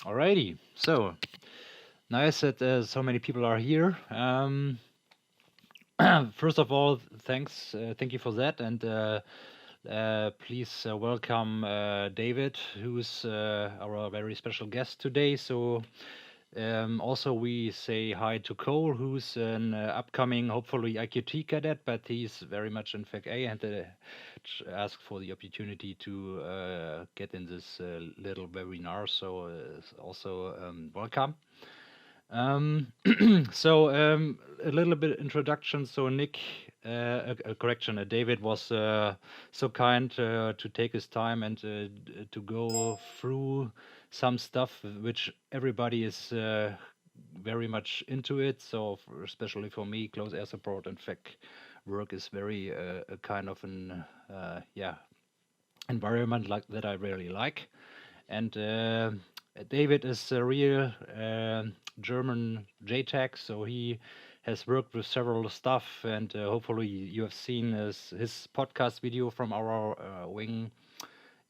Alrighty, so nice that so many people are here. First of all, thank you for that, and please welcome David, who's our very special guest today. So also we say hi to Cole, who's an upcoming, hopefully IQT cadet, but he's very much in FAC-A and ask for the opportunity to get in this little webinar. So also welcome. A little bit introduction. So Nick, a correction, David was so kind to take his time and to go through some stuff which everybody is very much into it. So especially for me, close air support and FAC work is very a kind of an environment like that I really like. And David is a real German JTAC, so he has worked with several stuff, and hopefully you have seen his podcast video from our Wing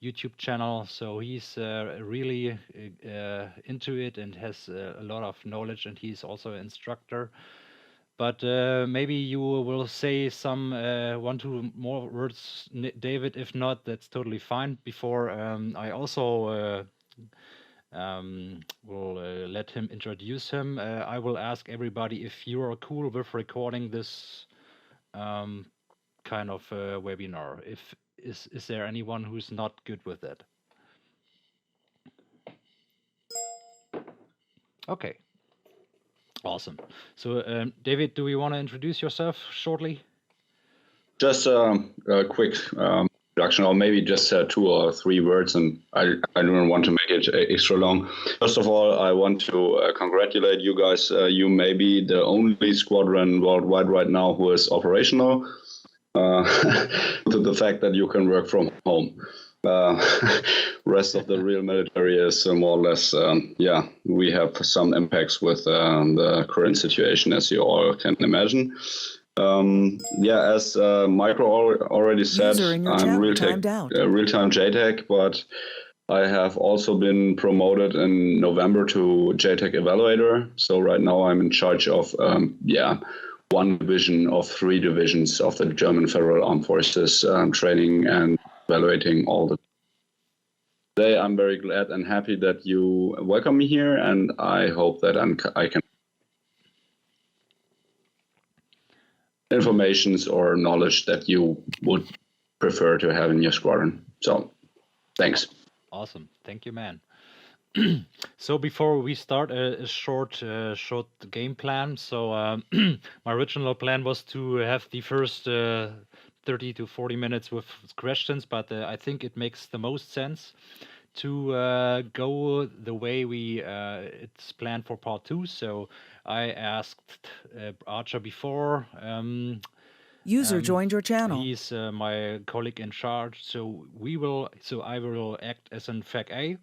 YouTube channel. So he's really into it and has a lot of knowledge, and he's also an instructor. But maybe you will say some 1-2 more words, David. If not, that's totally fine. Before I also will let him introduce him. I will ask everybody if you are cool with recording this kind of webinar. Is there anyone who's not good with that? Okay. Awesome. So, David, do you want to introduce yourself shortly? Just a quick introduction, or maybe just 2 or 3 words, and I don't want to make it extra long. First of all, I want to congratulate you guys. You may be the only squadron worldwide right now who is operational, to the fact that you can work from home. Rest of the real military is more or less, we have some impacts with the current situation, as you all can imagine. As Micro already said, I'm real-time JTAC, but I have also been promoted in November to JTAC evaluator. So right now I'm in charge of one division of 3 divisions of the German Federal Armed Forces, training and evaluating all the. Today I'm very glad and happy that you welcome me here, and I hope that I can informations or knowledge that you would prefer to have in your squadron. So thanks. Awesome. Thank you, man. So before we start, a short game plan. So my original plan was to have the first 30 to 40 minutes with questions, but I think it makes the most sense to go the way it's planned for part 2. So I asked Archer before. User joined your channel. He's my colleague in charge. So I will act as an FAC-A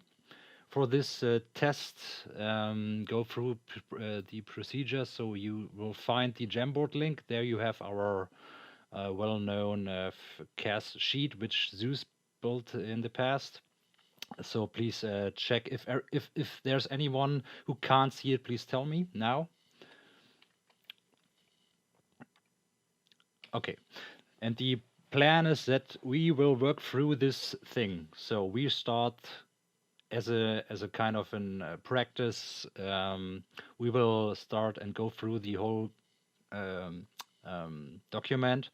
for this test. Go through the procedure. So you will find the Jamboard link. There you have our well-known CAS sheet, which Zeus built in the past. So please check if there's anyone who can't see it. Please tell me now. Okay, and the plan is that we will work through this thing. So we start as a kind of an practice. We will start and go through the whole document,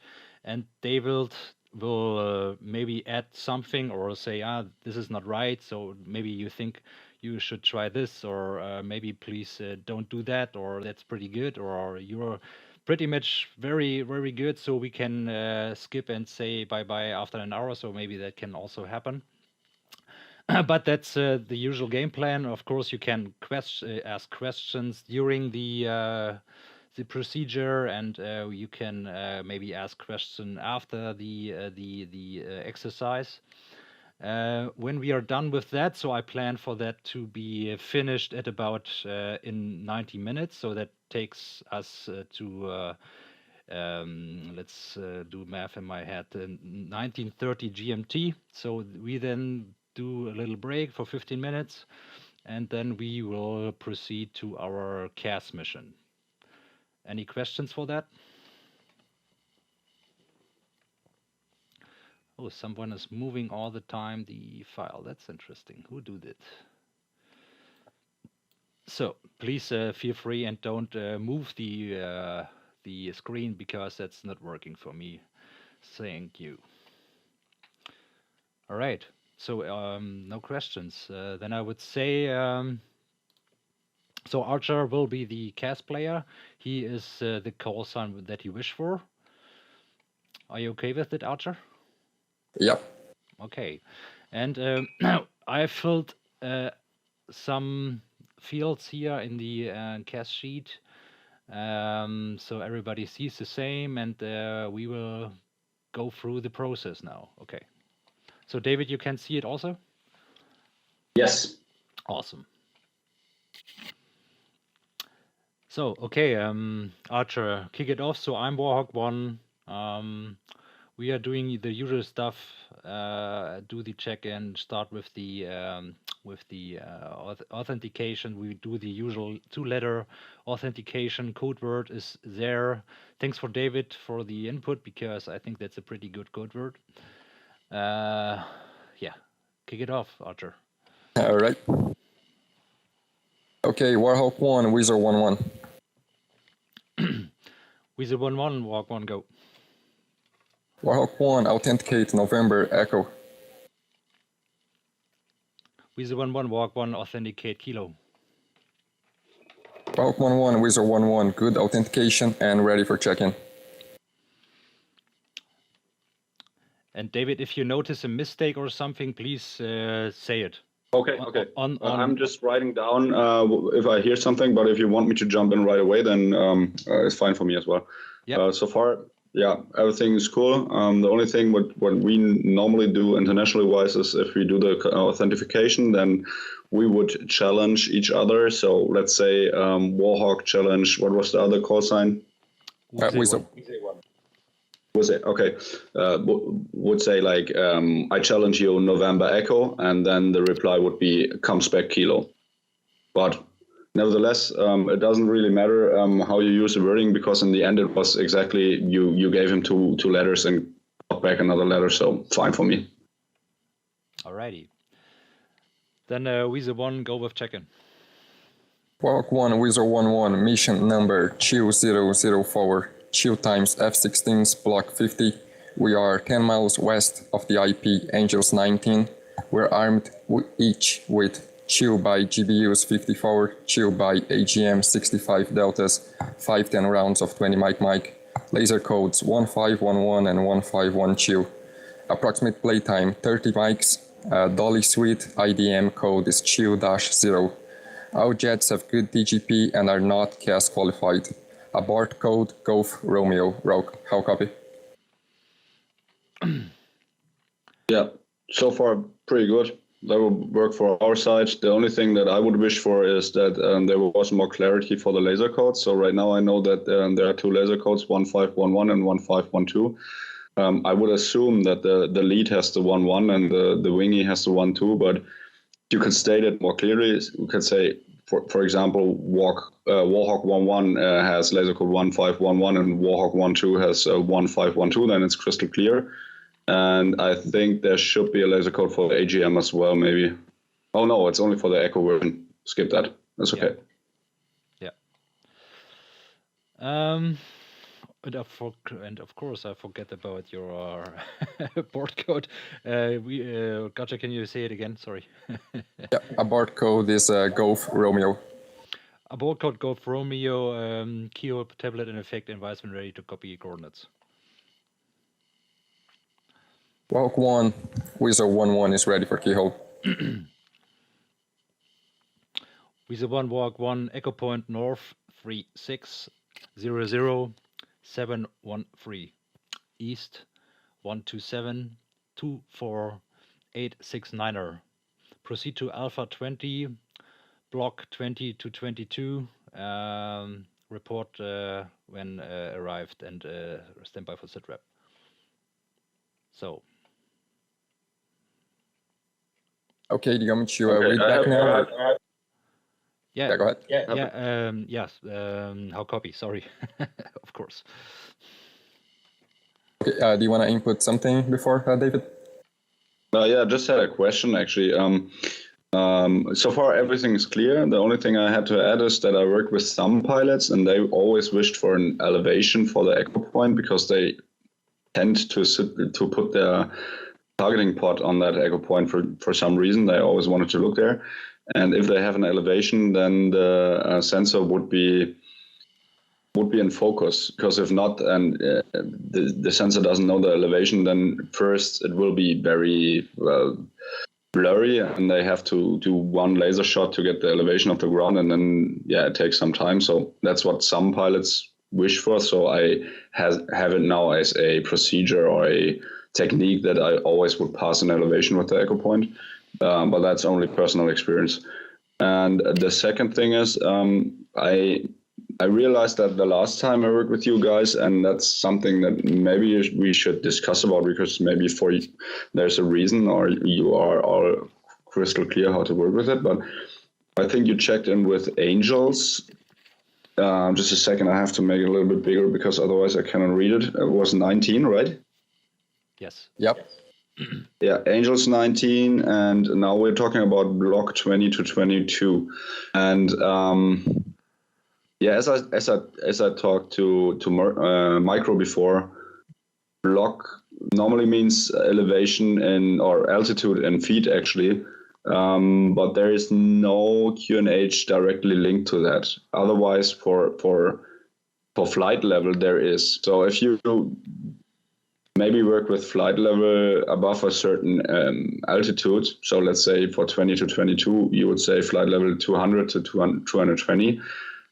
and David will maybe add something or say, this is not right, so maybe you think you should try this, or maybe please don't do that, or that's pretty good, or you're pretty much very, very good, so we can skip and say bye-bye after an hour, so maybe that can also happen. But that's the usual game plan. Of course, you can ask questions during the procedure, and you can maybe ask questions after the exercise. When we are done with that, so I plan for that to be finished at about in 90 minutes. So that takes us to let's do math in my head, 1930 GMT. So we then do a little break for 15 minutes, and then we will proceed to our CAS mission. Any questions for that? Oh, someone is moving all the time the file. That's interesting. Who do that? So please feel free and don't move the screen because that's not working for me. Thank you. All right. So no questions. Then I would say so Archer will be the CAS player. He is the call sign that you wish for. Are you okay with it, Archer? Yep. Okay. And I filled some fields here in the CAS sheet. So everybody sees the same, and we will go through the process now. Okay. So David, you can see it also? Yes. Awesome. So, okay, Archer, kick it off. So I'm Warhawk 1. We are doing the usual stuff, do the check-in, start with the authentication. We do the usual 2-letter authentication. Code word is there. Thanks for David for the input, because I think that's a pretty good code word. Yeah, kick it off, Archer. All right. Okay, Warhawk 1, Wizard 1-1. Wizard 1-1, Walk 1, go. Warhawk 1, authenticate November Echo. Wizard 1-1, Walk 1, authenticate Kilo. Warhawk 1-1, Wizard 1-1, good authentication and ready for check-in. And David, if you notice a mistake or something, please say it. Okay. I'm just writing down if I hear something, but if you want me to jump in right away, then it's fine for me as well. Yep. So far, yeah, everything is cool. The only thing what we normally do internationally wise is if we do the authentication, then we would challenge each other. So let's say Warhawk challenge, what was the other call sign? Wizard. Was it okay? Would say like I challenge you November Echo, and then the reply would be comes back Kilo. But nevertheless, it doesn't really matter how you use the wording, because in the end it was exactly you gave him two letters and got back another letter, so fine for me. Alrighty. Then Wizard 1, go with check-in. Warhawk 1, Wizard 1-1, mission number 2004. Chill times F-16s, block 50. We are 10 miles west of the IP Angels 19. We're armed each with Chill by GBUs 54, Chill by AGM 65 Deltas, 510 rounds of 20 mic, laser codes 1511 and 151 Chill. Approximate playtime 30 mics, Dolly Suite IDM code is Chill-0. Our jets have good DGP and are not CAS qualified. Abort code Golf Romeo Rogue. How copy? Yeah, so far pretty good. That will work for our side. The only thing that I would wish for is that there was more clarity for the laser codes. So right now I know that there are two laser codes, 1511 and 1512. I would assume that the lead has the 11 and the wingy has the 12, but you could state it more clearly. You could say, for example, Warhawk 1-1 has laser code 1511 and Warhawk 1-2 has 1512, then it's crystal clear. And I think there should be a laser code for the AGM as well, maybe. Oh no, it's only for the Echo version. Skip that. That's okay. Yeah. And of course, I forget about your board code. Gotcha, can you say it again? Sorry. Yeah, abort code is Golf Romeo. Abort code Golf Romeo, keyhole tablet in effect, environment ready to copy coordinates. Warhawk 1, Wizard 1-1 is ready for keyhole. Wizard 1, Warhawk 1, Echo Point North 3600713. East 1272486 Proceed to Alpha 20, block 20 to 22. Report when arrived and stand by for sit rep. So. Okay, do you want me to read back now? Yeah. Go ahead. Yes. How copy? Sorry. Of course. Okay. Do you want to input something before, David? Yeah, I just had a question actually. So far everything is clear. The only thing I had to add is that I worked with some pilots, and they always wished for an elevation for the echo point because they tend to put their targeting pod on that echo point for some reason. They always wanted to look there, and if they have an elevation, then the sensor would be in focus, because if not, and the sensor doesn't know the elevation, then first it will be very blurry, and they have to do one laser shot to get the elevation of the ground, and then it takes some time. So that's what some pilots wish for. So I have it now as a procedure or a technique that I always would pass an elevation with the echo point, but that's only personal experience. And the second thing is, I realized that the last time I worked with you guys, and that's something that maybe we should discuss about, because maybe there's a reason, or you are all crystal clear how to work with it. But I think you checked in with Angels. Just a second, I have to make it a little bit bigger because otherwise I cannot read it. It was 19, right? Yes. Yep. Yeah, Angels 19, and now we're talking about block 20 to 22, and as I talked to Micro before, block normally means elevation or altitude in feet actually, but there is no QNH directly linked to that. Otherwise, for flight level there is. So if you maybe work with flight level above a certain altitude, so let's say for 20 to 22, you would say flight level 200 to 220.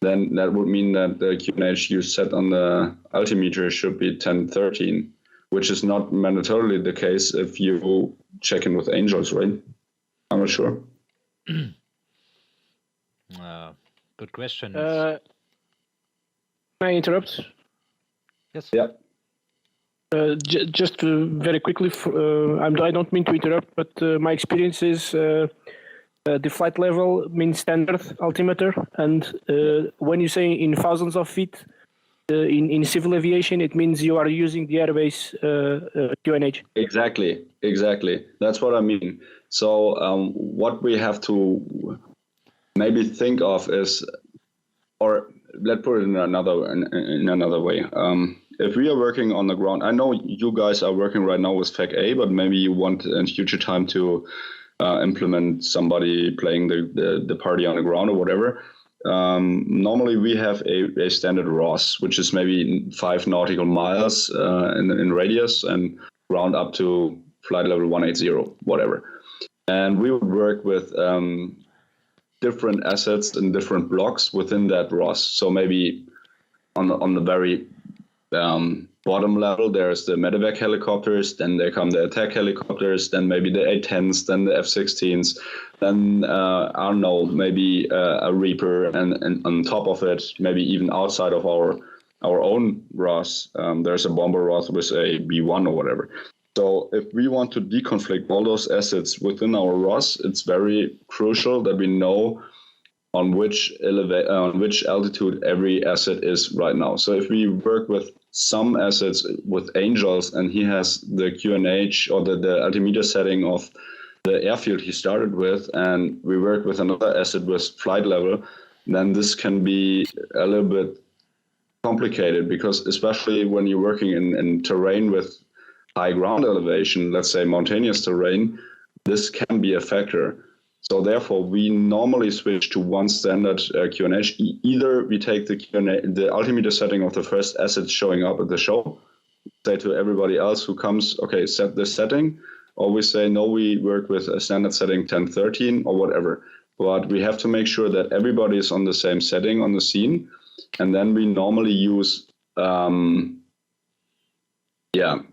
Then that would mean that the QNH you set on the altimeter should be 1013, which is not mandatorily the case if you check in with Angels, right? I'm not sure. Good question. Can I interrupt? Yes. Yeah. Just very quickly, I don't mean to interrupt, but my experience is the flight level means standard altimeter, and when you say in thousands of feet in civil aviation, it means you are using the airbase QNH. Exactly. That's what I mean. So what we have to maybe think of is, or let's put it in another way. If we are working on the ground, I know you guys are working right now with FAC A, but maybe you want in future time to implement somebody playing the party on the ground or whatever. Normally we have a standard ROS, which is maybe 5 nautical miles in radius and round up to flight level 180, whatever. And we would work with different assets in different blocks within that ROS. So maybe on the very bottom level, there's the medevac helicopters, then there come the attack helicopters, then maybe the A-10s, then the F-16s, then I don't know, maybe a Reaper, and on top of it, maybe even outside of our own ROS, there's a bomber ROS with a B-1 or whatever. So if we want to deconflict all those assets within our ROS, it's very crucial that we know on which altitude every asset is right now. So if we work with some assets with Angels and he has the QNH or the altimeter setting of the airfield he started with, and we work with another asset with flight level, then this can be a little bit complicated, because especially when you're working in terrain with high ground elevation, let's say mountainous terrain, this can be a factor. So therefore, we normally switch to one standard QNH. Either we take the altimeter setting of the first asset showing up at the show, say to everybody else who comes, okay, set this setting, or we say, no, we work with a standard setting 1013 or whatever. But we have to make sure that everybody is on the same setting on the scene. And then we normally use,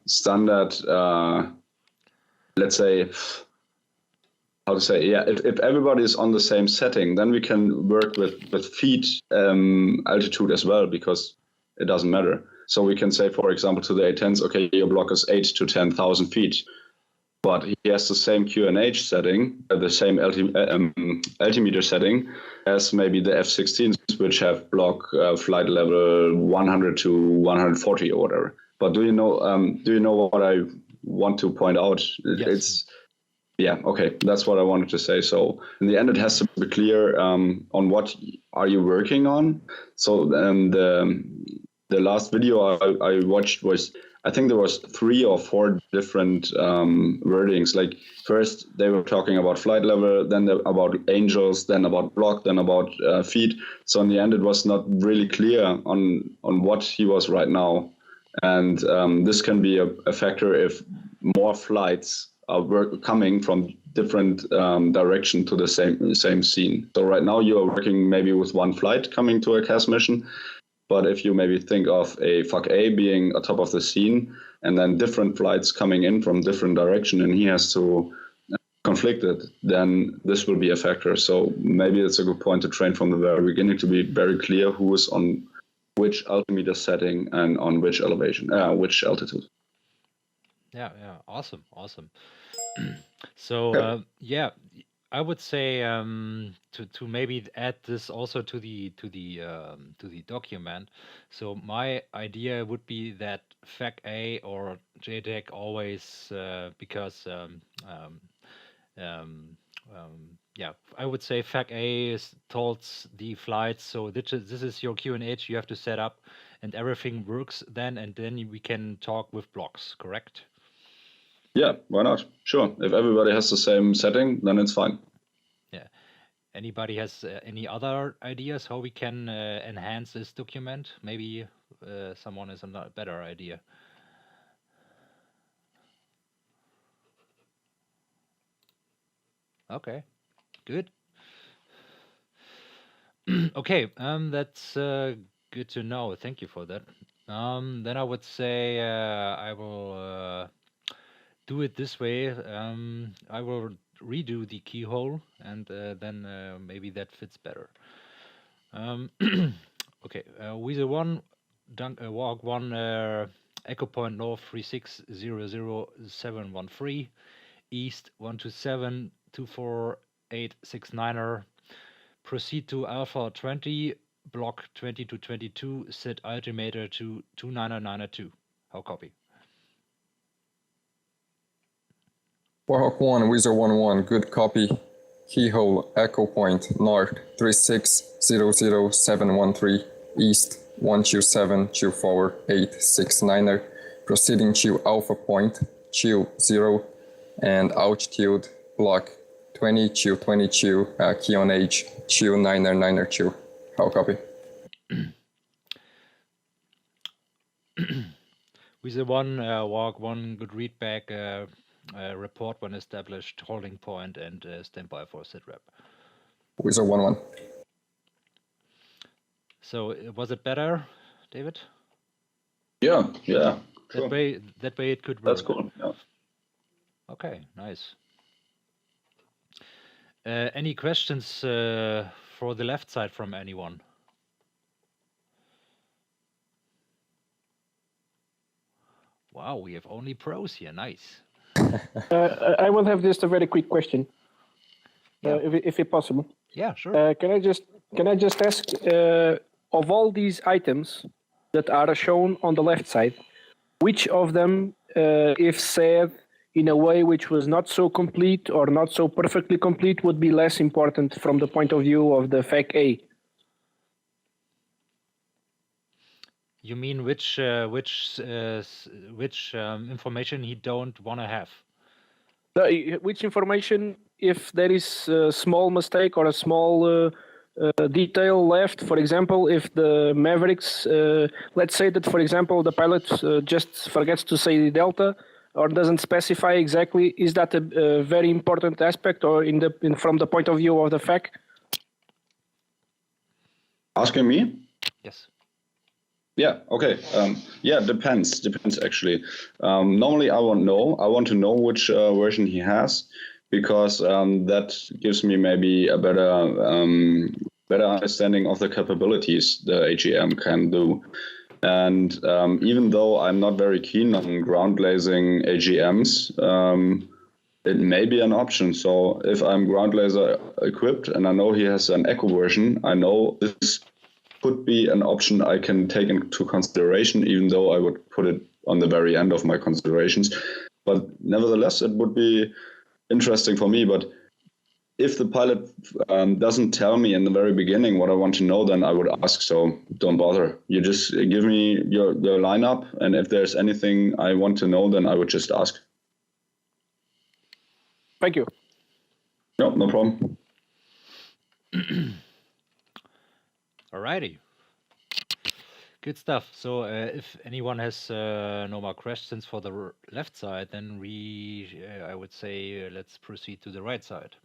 standard, let's say, if everybody is on the same setting, then we can work with feet altitude as well, because it doesn't matter. So we can say, for example, to the A-10s, okay, your block is 8 to 10,000 feet. but he has the same QNH setting, the same altimeter setting as maybe the F-16s, which have block flight level 100 to 140 or whatever. But do you know what I want to point out? Yes. Yeah, okay, that's what I wanted to say. So in the end, it has to be clear on what are you working on. So the last video I watched was, I think there was 3 or 4 different wordings. Like first they were talking about flight level, then about angels, then about block, then about feet. So in the end, it was not really clear on what he was right now. And this can be a factor if more flights are coming from different direction to the same scene. So right now you are working maybe with 1 flight coming to a CAS mission. But if you maybe think of a FAC A being atop of the scene and then different flights coming in from different direction and he has to conflict it, then this will be a factor. So maybe it's a good point to train from the very beginning to be very clear who is on which altimeter setting and on which elevation, which altitude. Yeah, awesome. So I would say to maybe add this also to the document. So my idea would be that FAC A or JTAC always because I would say FAC A tells the flights, so this is your QNH you have to set up, and everything works then, and then we can talk with blocks, correct? Yeah, why not? Sure. If everybody has the same setting, then it's fine. Yeah. Anybody has any other ideas how we can enhance this document? Maybe someone has a better idea. Okay, good. Okay, that's good to know. Thank you for that. Then I would say I will do it this way. I will redo the keyhole, and then maybe that fits better. Okay, Weasel 1, walk 1, Echo Point North 3600713, East 1272486 proceed to Alpha 20, block 20 to 22, set altimeter to 29992. How copy? Warhawk 1, Weasel 1-1, good copy. Keyhole, Echo Point, North 3600713, East 1272486 proceeding to Alpha Point, Chill 0, and altitude, block 20 to 22, key on H, Chill 992. How copy? Weasel 1, walk 1, good read back. Report when established, holding point, and standby for sit rep. Weasel 1-1. So was it better, David? Yeah. Sure. That way it could work. That's cool. Yeah. Okay, nice. Any questions for the left side from anyone? Wow, we have only pros here. Nice. I will have just a very quick question, Yeah. if it's possible. Yeah, sure. Can I just ask, of all these items that are shown on the left side, which of them, if said in a way which was not so complete or not so perfectly complete, would be less important from the point of view of the FAC A? You mean which information he don't want to have? Which information, if there is a small mistake or a small detail left, for example, if the Mavericks, let's say that, for example, the pilot just forgets to say delta or doesn't specify exactly, is that a very important aspect, or from the point of view of the FAC? Asking me? Yes. Yeah, okay. Depends actually. Normally I want to know which version he has, because that gives me maybe a better understanding of the capabilities the AGM can do. And even though I'm not very keen on ground blazing AGMs, it may be an option. So if I'm ground laser equipped and I know he has an echo version, I know this could be an option I can take into consideration, even though I would put it on the very end of my considerations. But nevertheless, it would be interesting for me. But if the pilot doesn't tell me in the very beginning what I want to know, then I would ask. So don't bother. You just give me your lineup, and if there's anything I want to know, then I would just ask. Thank you. No, no problem. Alrighty. Good stuff. So if anyone has no more questions for the left side, then I would say let's proceed to the right side.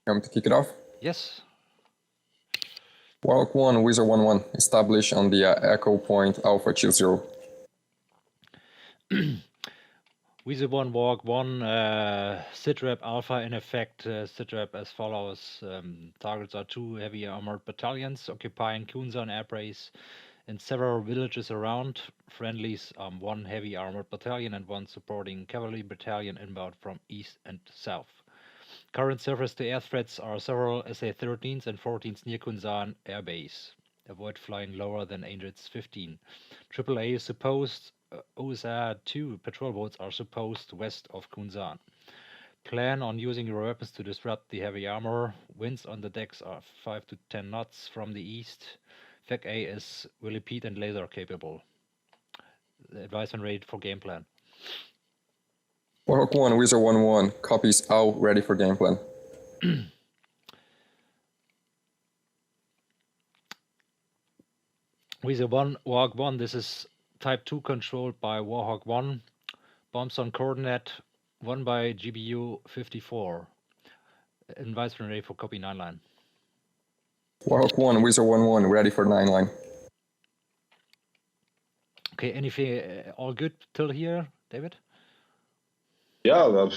Time to kick it off. Yes. Walk 1, Wizard 1-1, establish on the echo point Alpha Chill 0. Wizard 1, Walk 1, SITREP Alpha in effect, SITREP as follows. Targets are 2 heavy armored battalions occupying Kunsan airbase and several villages around. Friendlies 1 heavy armored battalion and 1 supporting cavalry battalion inbound from east and south. Current surface-to-air threats are several SA-13s and 14s near Kunsan airbase. Avoid flying lower than Angels 15. AAA is supposed. OSR-2 patrol boats are supposed west of Kunsan. Plan on using your weapons to disrupt the heavy armor. Winds on the decks are 5 to 10 knots from the east. FAC A is repeat and laser capable. Advice and rate for game plan. Warhawk 1, Wizard 1-1, copies out, ready for game plan. Wizard 1, Warhawk 1, this is Type 2 controlled by Warhawk 1. Bombs on coordinate 1 by GBU 54. Advice and rate for copy 9 line. Warhawk 1, Wizard 1-1, ready for 9 line. Okay, anything, all good till here, David? Yeah,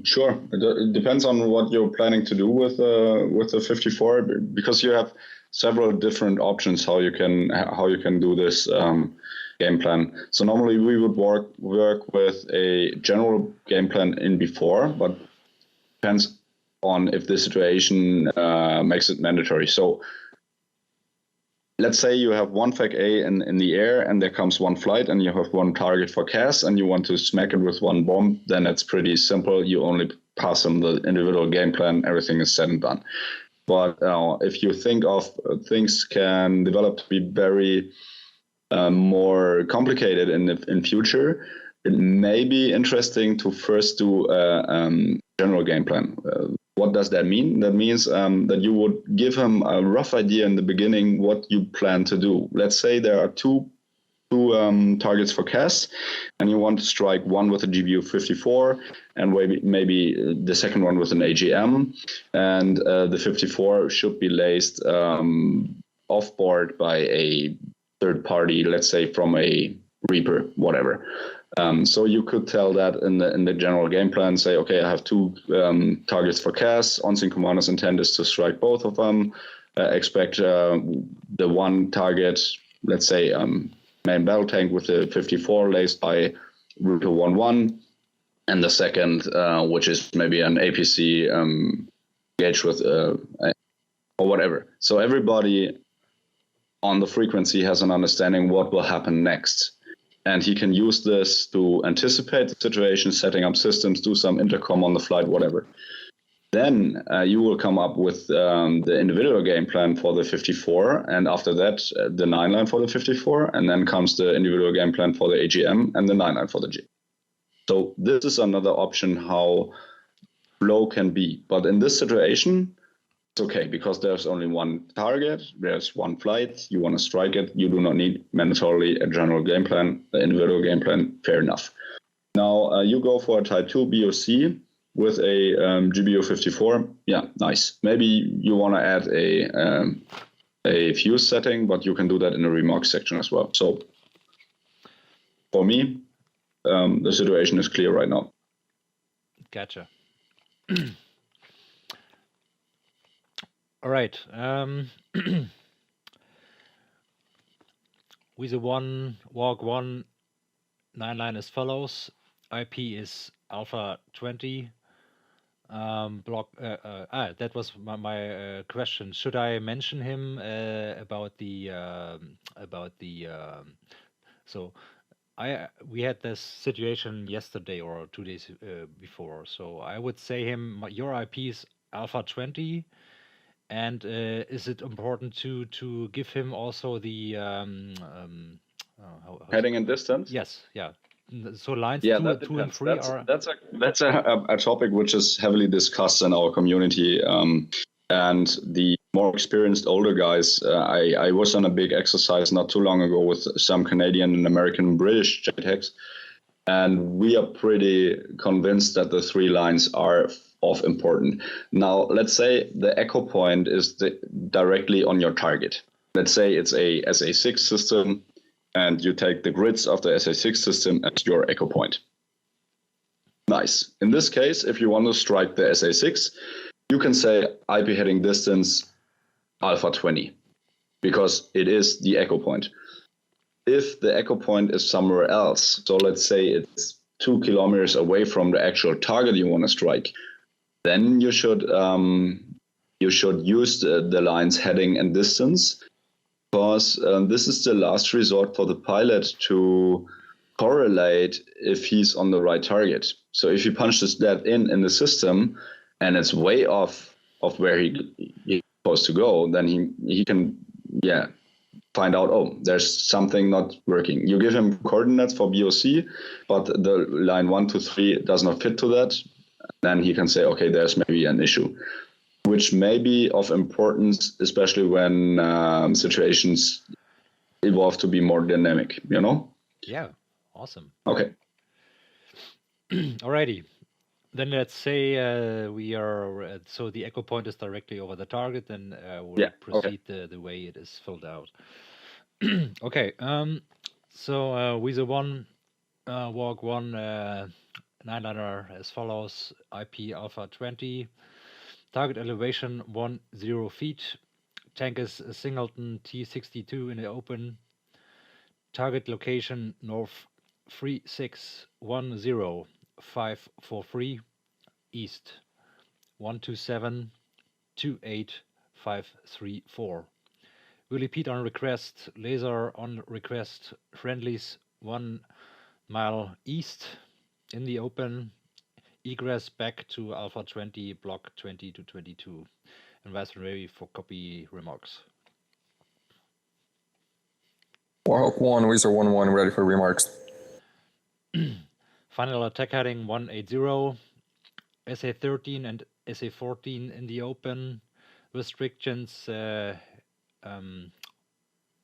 sure. It depends on what you're planning to do with the 54, because you have several different options how you can do this game plan. So normally we would work with a general game plan in before, but depends on if the situation makes it mandatory. So let's say you have 1 FAC A in the air and there comes 1 flight and you have 1 target for CAS and you want to smack it with 1 bomb, then it's pretty simple. You only pass them the individual game plan, everything is said and done. But if you think of things can develop to be very more complicated in future, it may be interesting to first do a general game plan. What does that mean? That means that you would give him a rough idea in the beginning what you plan to do. Let's say there are two targets for CAS, and you want to strike one with a GBU 54, and maybe the second one with an AGM, and the 54 should be laced off board by a third party, let's say from a Reaper, whatever. So you could tell that in the general game plan, say, okay, I have 2 targets for CAS. On-scene commander's intent is to strike both of them. Expect the 1 target, let's say main battle tank with the 54 laced by Reaper 1-1, and the second, which is maybe an APC engaged with or whatever. So everybody on the frequency has an understanding what will happen next. And he can use this to anticipate the situation, setting up systems, do some intercom on the flight, whatever. Then you will come up with the individual game plan for the 54, and after that, the 9 line for the 54, and then comes the individual game plan for the AGM and the 9 line for the G. So this is another option how flow can be. But in this situation, it's okay, because there's only 1 target, there's 1 flight, you want to strike it, you do not need mandatorily a general game plan, the individual game plan, fair enough. Now you go for a Type 2 BOC with a GBU 54, yeah, nice. Maybe you want to add a fuse setting, but you can do that in the remarks section as well. So for me, the situation is clear right now. Gotcha. All right. With the 1, Walk 1, 9 line as follows. IP is Alpha 20. Block. That was my question. Should I mention him about the so we had this situation yesterday or 2 days before. So I would say your IP is Alpha 20, and is it important to give him also the Heading and distance? Yes, yeah. So lines Yeah, 2 and 3 are. That's a topic which is heavily discussed in our community, and the more experienced older guys. I was on a big exercise not too long ago with some Canadian and American, British JTACs, and we are pretty convinced that the 3 lines are of important. Now, let's say the echo point is directly on your target. Let's say it's a SA6 system, and you take the grids of the SA6 system as your echo point. Nice. In this case, if you want to strike the SA6, you can say IP heading distance Alpha 20, because it is the echo point. If the echo point is somewhere else, so let's say it's 2 kilometers away from the actual target you want to strike, then you should use the lines heading and distance, because this is the last resort for the pilot to correlate if he's on the right target. So if he punches that in the system and it's way off of where he's supposed to go, then he can find out, oh, there's something not working. You give him coordinates for BOC, but the line 1 to 3 does not fit to that. Then he can say, okay, there's maybe an issue, which may be of importance, especially when situations evolve to be more dynamic, Yeah, awesome. Okay. Alrighty. Then let's say we are, so the echo point is directly over the target, then we'll proceed the way it is filled out. Okay, so Weezer 1, walk 1, 9-liner as follows: IP Alpha 20, target elevation 10 feet, tank is Singleton T62 in the open, target location north 3610543, east 127-28534. Will repeat on request, laser on request, friendlies 1 mile east in the open, egress back to Alpha 20, block 20 to 22. And vice ready for copy remarks. Warhawk 1, Weezer 1-1, ready for remarks. Final attack heading 180, SA13 and SA14 in the open, restrictions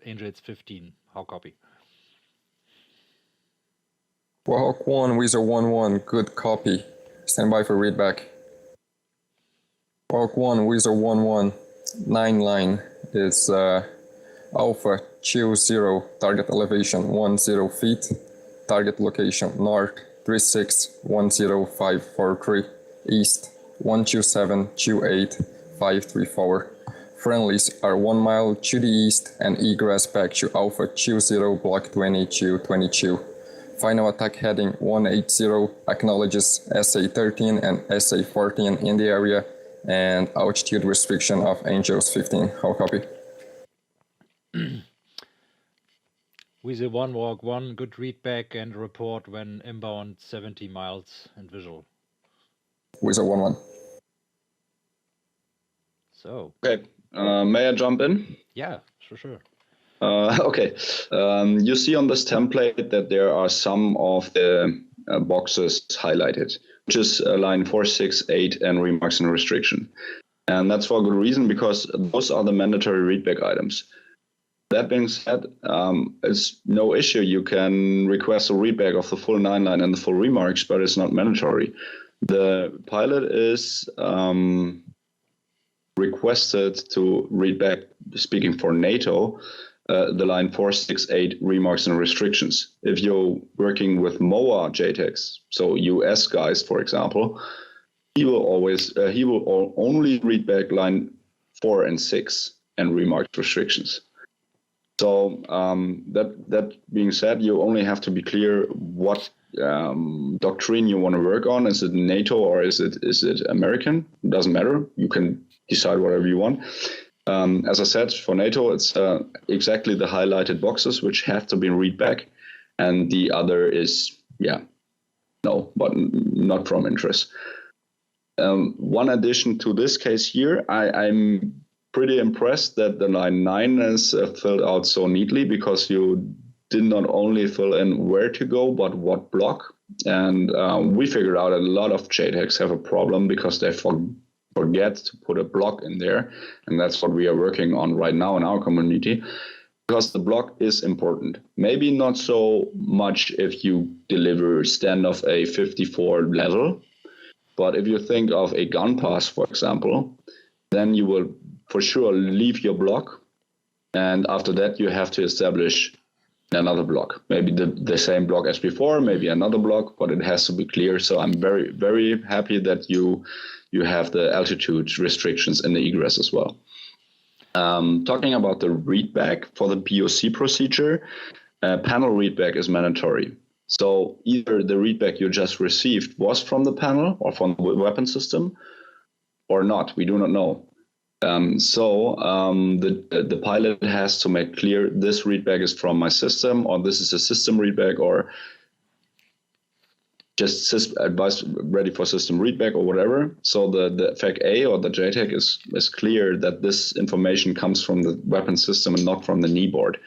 Angels 15, how copy? Warhawk 1, Weezer 1-1, good copy. Stand by for readback. Warhawk 1, Weezer 1-1, 9 line is Alpha Chill 0, target elevation 10 feet, target location north 3610543, east 127-28534. Friendlies are 1 mile to the east and egress back to Alpha Chill 0, block 20-22. Final attack heading 180 acknowledges SA13 and SA14 in the area and altitude restriction of Angels 15. How copy? Weezer 1, walk 1, good readback and report when inbound 70 miles and visual. Weezer 1-1. So. Okay, may I jump in? Yeah, sure. Okay, you see on this template that there are some of the boxes highlighted, which is line 4, 6, 8 and remarks and restriction. And that's for a good reason, because those are the mandatory readback items. That being said, it's no issue. You can request a readback of the full 9 line and the full remarks, but it's not mandatory. The pilot is requested to read back, speaking for NATO, the line 4, 6, 8 remarks and restrictions. If you're working with MOA JTACs, so US guys, for example, he will only read back line 4 and 6 and remarks restrictions. So that being said, you only have to be clear what doctrine you want to work on. Is it NATO or is it American? It doesn't matter. You can decide whatever you want. As I said, for NATO, it's exactly the highlighted boxes which have to be read back, and the other is no, but not from interest. One addition to this case here, I'm pretty impressed that the line 9 is filled out so neatly, because you did not only fill in where to go, but what block. And we figured out a lot of JTACs have a problem because they forget to put a block in there. And that's what we are working on right now in our community, because the block is important. Maybe not so much if you deliver standoff a 54 level, but if you think of a gun pass, for example, then you will for sure leave your block, and after that you have to establish another block, maybe the same block as before, maybe another block, but it has to be clear. So I'm very, very happy that you have the altitude restrictions in the egress as well. Talking about the readback for the POC procedure, panel readback is mandatory. So either the readback you just received was from the panel or from the weapon system, or not. We do not know. The pilot has to make clear this readback is from my system, or this is a system readback, or just advice ready for system readback or whatever. So the FAC A or the JTAC is clear that this information comes from the weapon system and not from the knee board.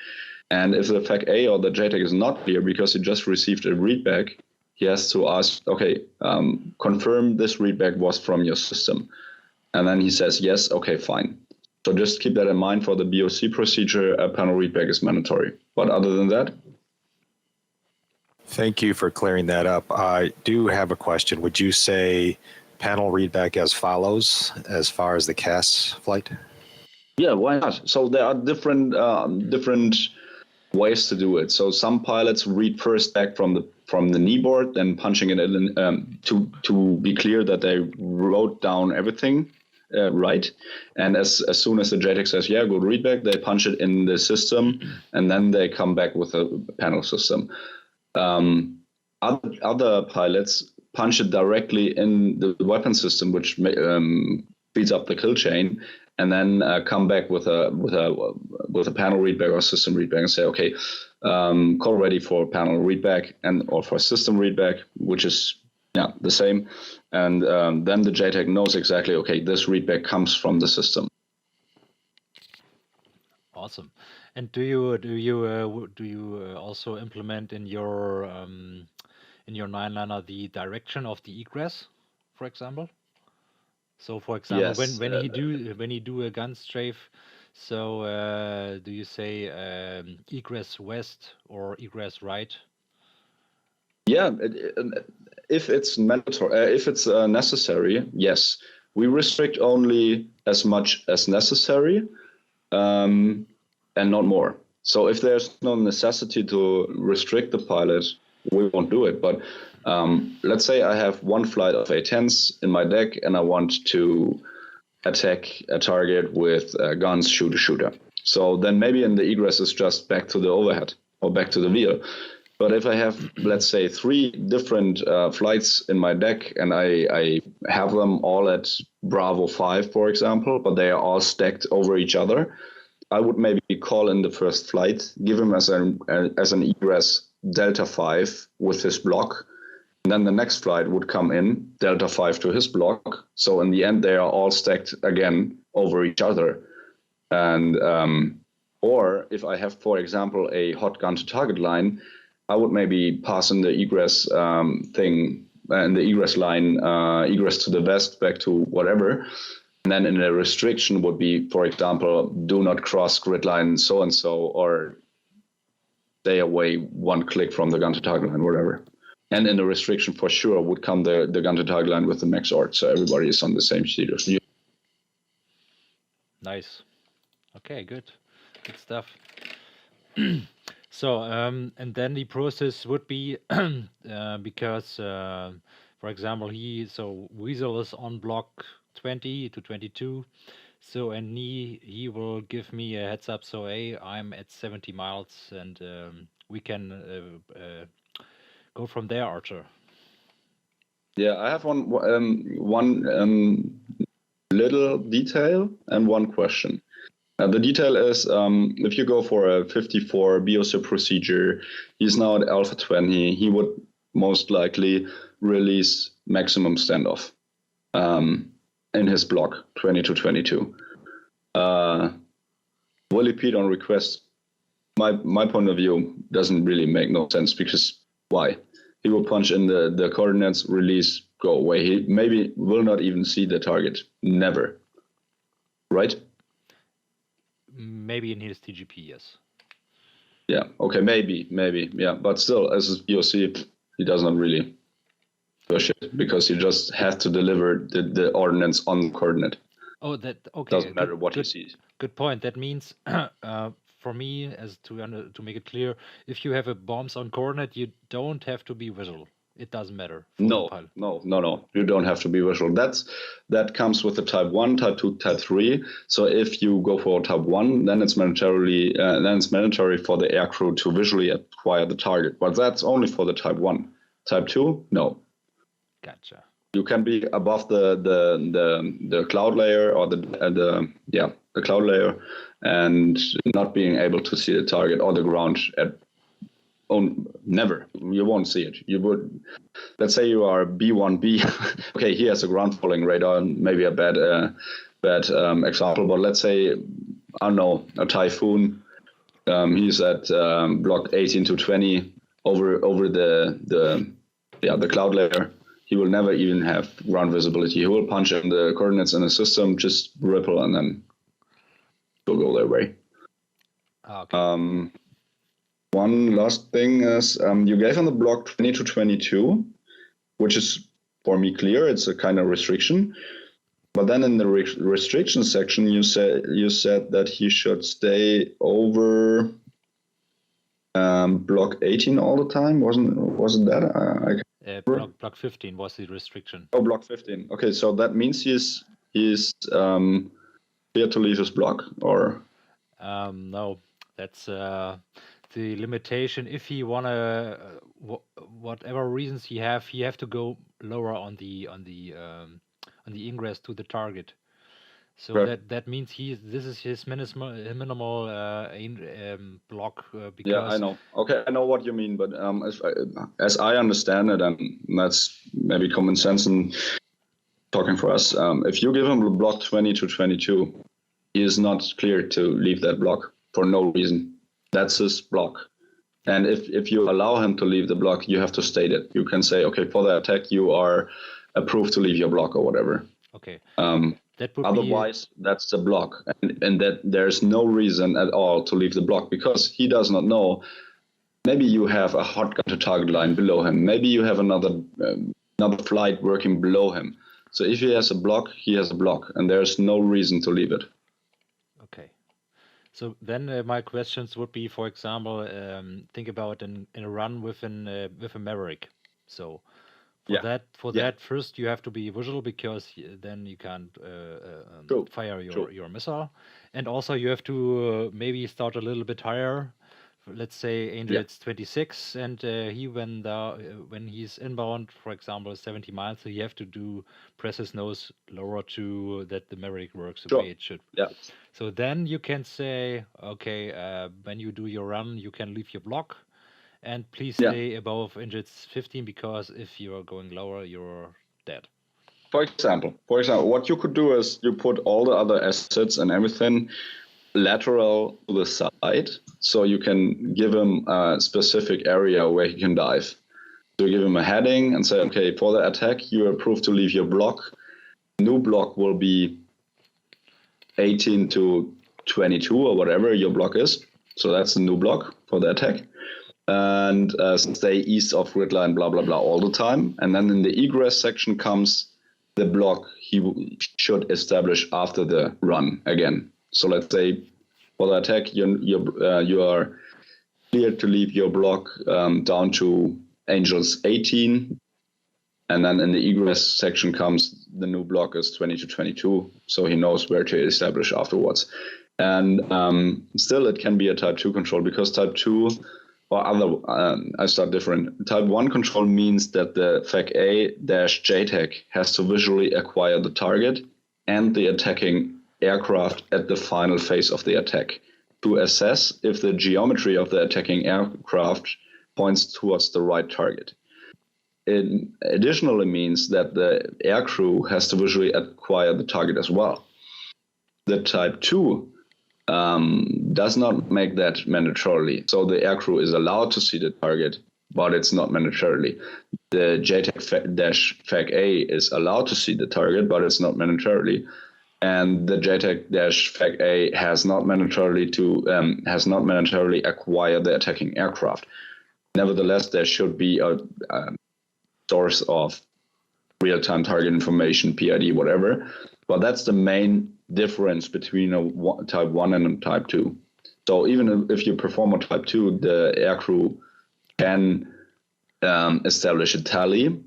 And if the FAC A or the JTAC is not clear because you just received a readback, he has to ask, okay, confirm this readback was from your system. And then he says, yes, okay, fine. So just keep that in mind for the BOC procedure. A panel readback is mandatory. But other than that. Thank you for clearing that up. I do have a question. Would you say panel readback as follows as far as the CAS flight? Yeah, why not? So there are different ways to do it. So some pilots read first back from the knee board, then punching it in to be clear that they wrote down everything right. And as soon as the JTAC says, yeah, good readback, they punch it in the system, and then they come back with a panel system. Other pilots punch it directly in the weapon system, which speeds up the kill chain, and then come back with a panel readback or system readback and say, okay, call ready for panel readback or for system readback, which is the same. And then the JTAC knows exactly, okay, this readback comes from the system. Awesome. And do you also implement in your 9-liner the direction of the egress, for example? So, for example, yes, when you do a gun strafe, so do you say egress west or egress right? Yeah, if it's mandatory, if it's necessary, yes, we restrict only as much as necessary, and not more. So if there's no necessity to restrict the pilot, we won't do it. But let's say I have one flight of A-10s in my deck and I want to attack a target with guns, shooter. So then maybe in the egress is just back to the overhead or back to the wheel. But if I have, let's say, 3 different flights in my deck and I have them all at Bravo 5, for example, but they are all stacked over each other, I would maybe call in the first flight, give him as an egress Delta 5 with his block, and then the next flight would come in Delta 5 to his block. So in the end, they are all stacked again over each other. And or if I have, for example, a hot gun to target line, I would maybe pass in the egress thing and the egress line, egress to the west, back to whatever. And then in a restriction would be, for example, do not cross grid line so-and-so, or stay away 1 click from the gun to target line, whatever. And in the restriction for sure would come the gun to target line with the max ort, so everybody is on the same sheet. Nice. Okay, good stuff. So, and then the process would be because, for example, Weasel is on block 20 to 22. So, and he will give me a heads up. So, hey, I'm at 70 miles, and we can go from there, Archer. Yeah, I have one little detail and one question. The detail is if you go for a 54 BOC procedure, he's now at Alpha 20, he would most likely release maximum standoff in his block 20 to 22. Will he repeat on request? My point of view doesn't really make no sense, because why? He will punch in the coordinates, release, go away. He maybe will not even see the target. Never. Right? Maybe in his TGP, yes. Yeah, okay, maybe, yeah. But still, as a POC, he does not really push it, because he just has to deliver the ordnance on the coordinate. Oh, that okay. Doesn't matter what he sees. Good point. That means, for me, as to make it clear, if you have a bombs on coordinate, you don't have to be visual. It doesn't matter. No. You don't have to be visual. That comes with the type 1, type 2, type 3. So if you go for type 1, then it's mandatory for the aircrew to visually acquire the target. But that's only for the type 1. Type 2, no. Gotcha. You can be above the cloud layer, or the cloud layer, and not being able to see the target or the ground never. You won't see it. You would, let's say you are B1B. Okay, he has a ground following radar, maybe a bad example, but let's say, I don't know, a Typhoon. He's at block 18 to 20 over the cloud layer. He will never even have ground visibility. He will punch in the coordinates in the system, just ripple, and then will go their way. Okay. One last thing is you gave on the block 20 to 22, which is, for me, clear. It's a kind of restriction. But then in the restriction section, you said that he should stay over block 18 all the time. Wasn't that? Block 15 was the restriction. Oh, block 15. Okay, so that means he's clear to leave his block, or? No, that's the limitation. If he wanna, whatever reasons he have to go lower on the ingress to the target. So Right. that means this is his minimal block because Yeah, I know. Okay, I know what you mean, but as I understand it, and that's maybe common sense and talking for us, if you give him a block 20 to 22, he is not cleared to leave that block for no reason. That's his block. And if you allow him to leave the block, you have to state it. You can say, okay, for the attack, you are approved to leave your block or whatever. Okay. That would otherwise, that's the block. And that there's no reason at all to leave the block, because he does not know. Maybe you have a hot gun to target line below him. Maybe you have another flight working below him. So if he has a block, he has a block, and there's no reason to leave it. Okay. So then my questions would be, for example, think about in a run with a Maverick. So for that first you have to be visual, because then you can't fire your missile, and also you have to maybe start a little bit higher. Let's say Angel it's 26, and he when he's inbound, for example, 70 miles, so you have to press his nose lower to that the Maverick works the way it should. Yeah. So then you can say, okay, when you do your run, you can leave your block, and please stay above Angels 15, because if you are going lower, you're dead. For example, what you could do is you put all the other assets and everything lateral to the side, so you can give him a specific area where he can dive. So you give him a heading and say, okay, for the attack, you are approved to leave your block. New block will be 18 to 22 or whatever your block is. So that's the new block for the attack. And stay east of grid line, blah, blah, blah, all the time. And then in the egress section comes the block he should establish after the run again. So let's say for the attack, you are cleared to leave your block down to Angels 18, And then in the egress section comes the new block is 20 to 22, so he knows where to establish afterwards. And still, it can be a type 2 control because type 2 or other, I start different. Type 1 control means that the FAC-A-JTAC has to visually acquire the target and the attacking aircraft at the final phase of the attack to assess if the geometry of the attacking aircraft points towards the right target. It additionally means that the aircrew has to visually acquire the target as well. The type 2 does not make that mandatorily. So the aircrew is allowed to see the target, but it's not mandatorily. The JTAC-FAC-A is allowed to see the target, but it's not mandatorily. And the JTAC-FAC-A has not mandatorily acquire the attacking aircraft. Nevertheless, there should be a source of real-time target information, PID, whatever. But that's the main difference between a type 1 and a type 2. So even if you perform a type 2, the aircrew can establish a tally.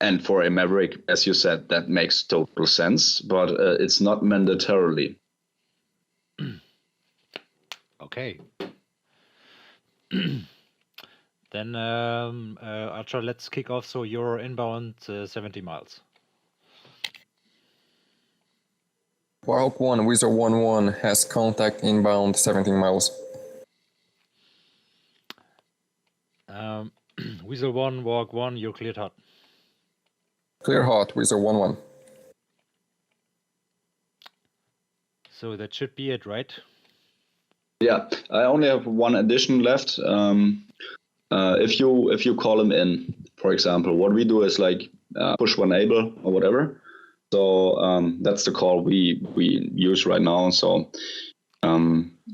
And for a Maverick, as you said, that makes total sense, but it's not mandatorily. Okay. Then, Archer, let's kick off. So you're inbound 70 miles. Falcon 1, Weasel 1-1 has contact inbound 17 miles. Weasel 1, Walk 1, you're cleared hot. Clear hot, Weasel 1-1. So that should be it, right? Yeah, I only have one addition left. If you call him in, for example, what we do is like push when able or whatever. So that's the call we use right now. So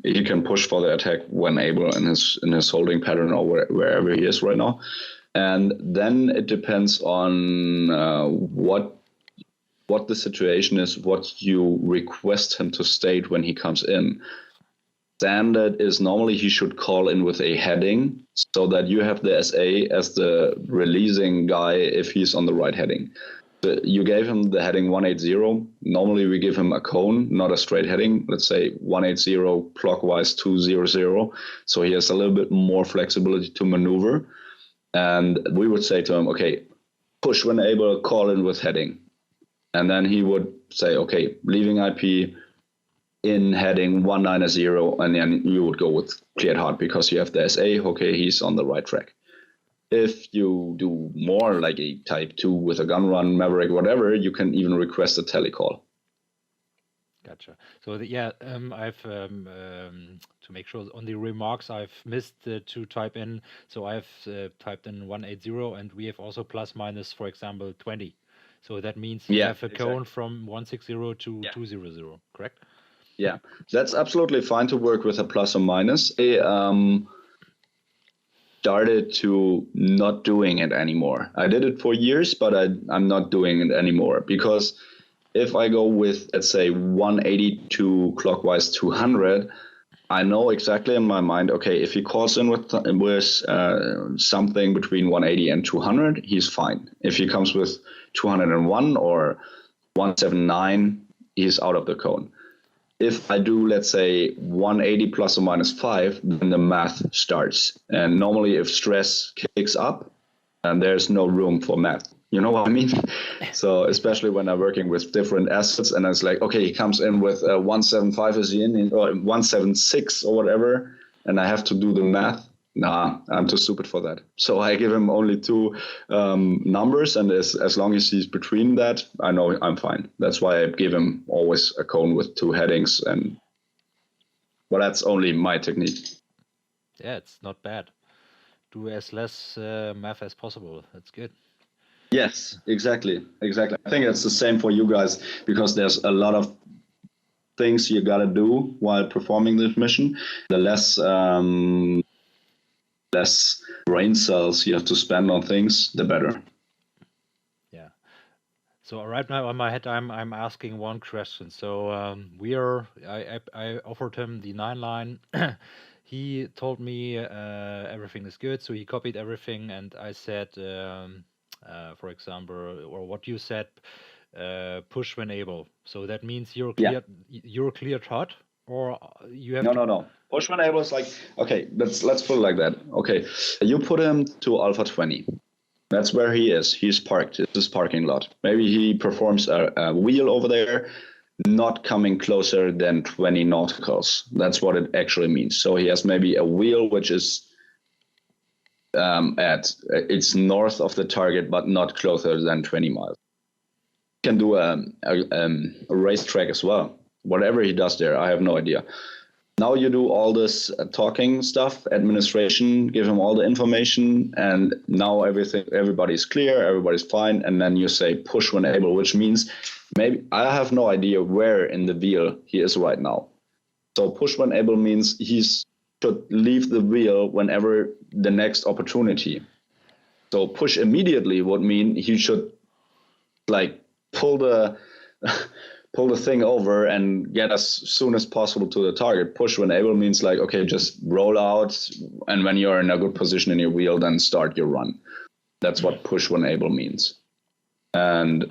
he can push for the attack when able in his holding pattern or wherever he is right now. And then it depends on what the situation is, what you request him to state when he comes in. Standard is normally he should call in with a heading so that you have the SA as the releasing guy if he's on the right heading. You gave him the heading 180. Normally we give him a cone, not a straight heading. Let's say 180 clockwise 200. So he has a little bit more flexibility to maneuver. And we would say to him, okay, push when able, call in with heading. And then he would say, okay, leaving IP in heading 190, and then you would go with cleared hot because you have the SA, okay, he's on the right track. If you do more like a type 2 with a gun run, Maverick, whatever, you can even request a telecall. Gotcha. So I've to make sure on the remarks I've missed to type in. So I've typed in 180, and we have also plus minus, for example, 20. So that means you have a cone from 160 to 200, correct? Yeah, that's absolutely fine to work with a plus or minus. I started to not doing it anymore. I did it for years, but I'm not doing it anymore because if I go with, let's say, 182 clockwise 200, I know exactly in my mind, okay, if he calls in with something between 180 and 200, he's fine. If he comes with 201 or 179, he's out of the cone. If I do, let's say, 180 plus or minus 5, then the math starts. And normally if stress kicks up, and there's no room for math. You know what I mean? So especially when I'm working with different assets, and it's like, okay, he comes in with 175 as the in, or 176 or whatever, and I have to do the math. Nah, I'm too stupid for that. So I give him only two numbers, and as long as he's between that, I know I'm fine. That's why I give him always a cone with two headings, but that's only my technique. Yeah, it's not bad. Do as less math as possible. That's good. Yes, exactly. I think it's the same for you guys because there's a lot of things you gotta do while performing this mission. The less brain cells you have to spend on things, the better. Yeah. So right now on my head, I'm asking one question. So I offered him the 9 line. He told me everything is good, so he copied everything, and I said For example, or what you said, push when able. So that means you're Yeah. cleared hot, or you have No. Push when able is like, okay, let's put it like that. Okay, you put him to Alpha 20. That's where he is. He's parked. It's his parking lot. Maybe he performs a wheel over there, not coming closer than 20 nauticals. That's what it actually means. So he has maybe a wheel which is it's north of the target, but not closer than 20 miles. He can do a racetrack as well. Whatever he does there, I have no idea. Now you do all this talking stuff, administration, give him all the information, and now everybody's clear, everybody's fine, and then you say push when able, which means maybe I have no idea where in the wheel he is right now. So push when able means he should leave the wheel whenever the next opportunity. So push immediately would mean he should like pull the thing over and get as soon as possible to the target. Push when able means like, okay, just roll out, and when you're in a good position in your wheel, then start your run. That's what push when able means. And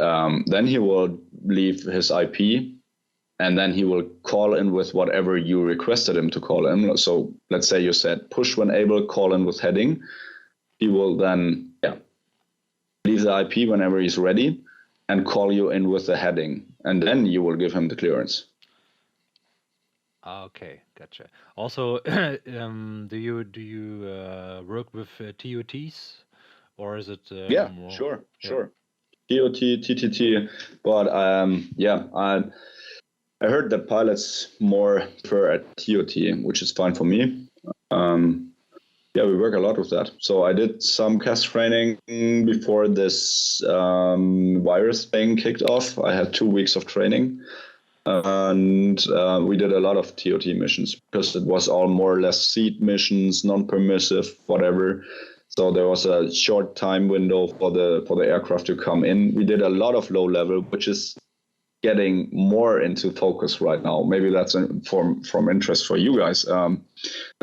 then he will leave his IP, and then he will call in with whatever you requested him to call in. So let's say you said push when able, call in with heading. He will then leave the IP whenever he's ready and call you in with the heading, and then you will give him the clearance. Okay, gotcha. Also, do you work with TOTs, or is it? More... Sure. TOT, TTT, but I heard that pilots more prefer a TOT, which is fine for me. We work a lot with that. So I did some CAS training before this virus thing kicked off. I had 2 weeks of training, and we did a lot of TOT missions because it was all more or less seat missions, non-permissive, whatever. So there was a short time window for the aircraft to come in. We did a lot of low level, which is getting more into focus right now. Maybe that's from interest for you guys. I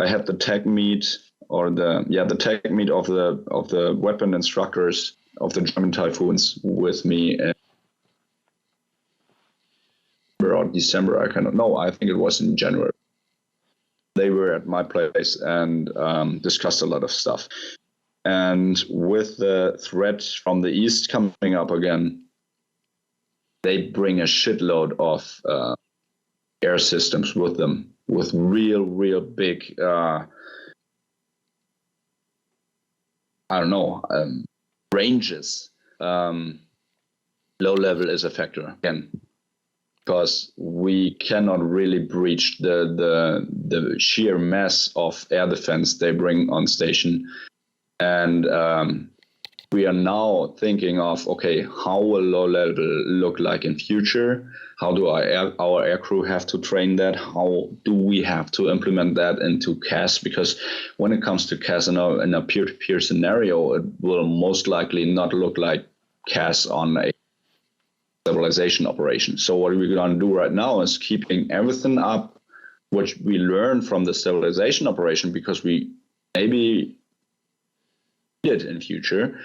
had the tech meet the tech meet of the weapon instructors of the German Typhoons with me in December. I cannot know. I think it was in January. They were at my place and discussed a lot of stuff. And with the threat from the east coming up again, they bring a shitload of air systems with them, with real big, ranges. Low level is a factor again, because we cannot really breach the sheer mass of air defense they bring on station. And we are now thinking of, okay, how will low level look like in future? How do our aircrew have to train that? How do we have to implement that into CAS? Because when it comes to CAS in a peer-to-peer scenario, it will most likely not look like CAS on a stabilization operation. So what we're going to do right now is keeping everything up, which we learn from the stabilization operation, because we maybe it in future,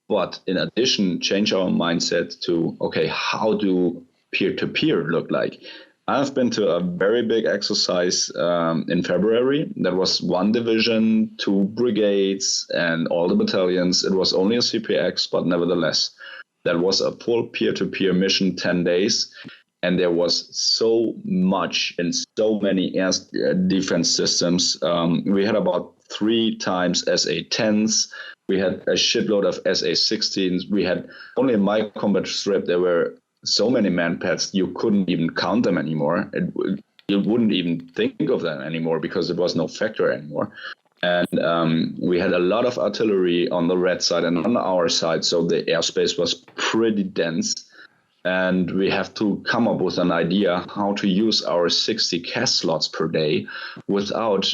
but in addition, change our mindset to, okay, how do peer-to-peer look like? I've been to a very big exercise in February. That was 1 division, 2 brigades, and all the battalions. It was only a CPX, but nevertheless, that was a full peer-to-peer mission, 10 days. And there was so much and so many air defense systems. We had about 3 times SA-10s. We had a shitload of SA-16s. We had only in my combat strip, there were so many manpads, you couldn't even count them anymore. You wouldn't even think of them anymore because there was no factor anymore. And we had a lot of artillery on the red side and on our side, so the airspace was pretty dense. And we have to come up with an idea how to use our 60 CAS slots per day without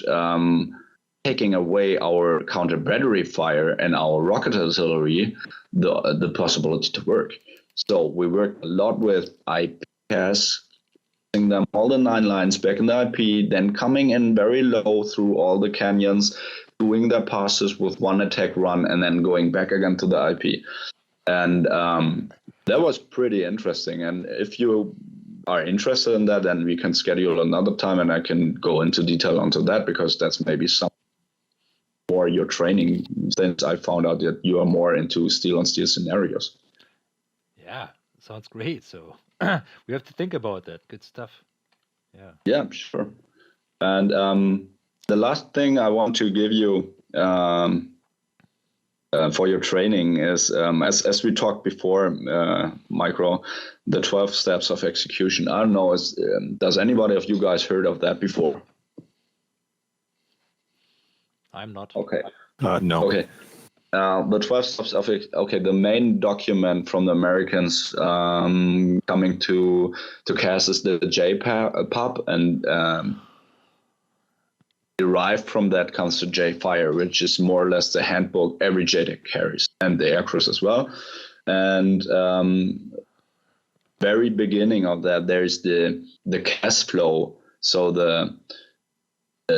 taking away our counter battery fire and our rocket artillery, the possibility to work. So we worked a lot with IPCAS, putting them all the 9 lines back in the IP, then coming in very low through all the canyons, doing their passes with 1 attack run, and then going back again to the IP. And that was pretty interesting. And if you are interested in that, then we can schedule another time and I can go into detail onto that, because that's maybe some more your training, since I found out that you are more into steel-on-steel scenarios. Yeah, sounds great. So we have to think about that. Good stuff. Yeah. Yeah, sure. And the last thing I want to give you for your training is, as we talked before, Micro, the 12 steps of execution. I don't know, does anybody of you guys heard of that before? I'm not. Okay. No. Okay. The 12 steps of the main document from the Americans coming to CAS is the JPUB, and derived from that comes the JFire, which is more or less the handbook every JTAC carries, and the aircrews as well. And very beginning of that, there's the CAS flow, so the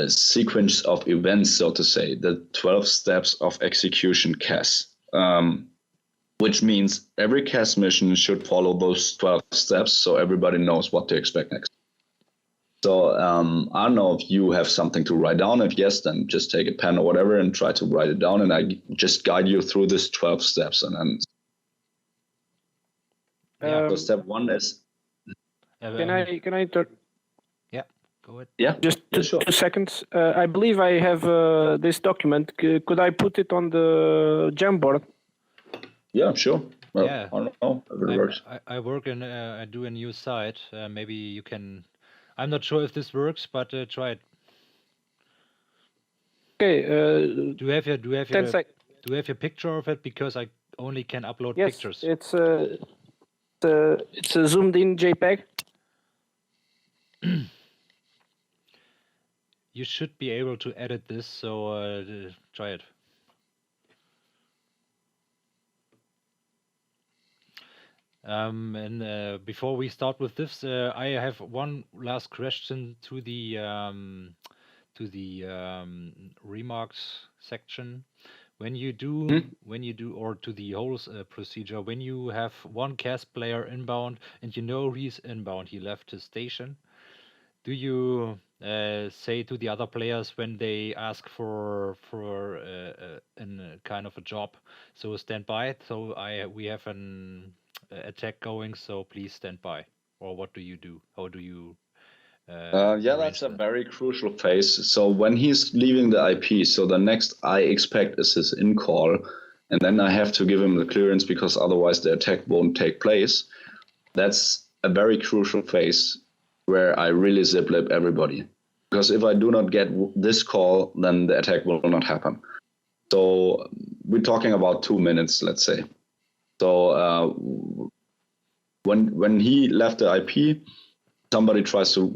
sequence of events, so to say, the 12 steps of execution CAS, which means every CAS mission should follow those 12 steps, so everybody knows what to expect next. So I don't know if you have something to write down. If yes, then just take a pen or whatever and try to write it down, and I just guide you through this 12 steps. And then so step 1 is... Can I Yeah, go ahead. Yeah, just sure. 2 seconds? I believe I have this document. Could I put it on the Jamboard? Yeah, sure. Well, Yeah. I don't know if it works. I work in, I do a new site. Maybe you can. I'm not sure if this works, but try it. Okay. Do you have your 10 seconds. do you have your picture of it? Because I only can upload Yes, pictures. it's a zoomed in JPEG. You should be able to edit this, so try it. And before we start with this, I have one last question to the remarks section. When you do, or to the whole procedure, when you have one CAS player inbound and you know he's inbound, he left his station, do you say to the other players when they ask for a kind of a job, so stand by, so we have an attack going, so please stand by, or what do you do? How do you yeah, that's a very crucial phase. So when he's leaving the IP, so the next I expect is his in call, and then I have to give him the clearance, because otherwise the attack won't take place. That's a very crucial phase where I really zip-lip everybody, because if I do not get this call, then the attack will not happen. So we're talking about 2 minutes, let's say. So when he left the IP, somebody tries to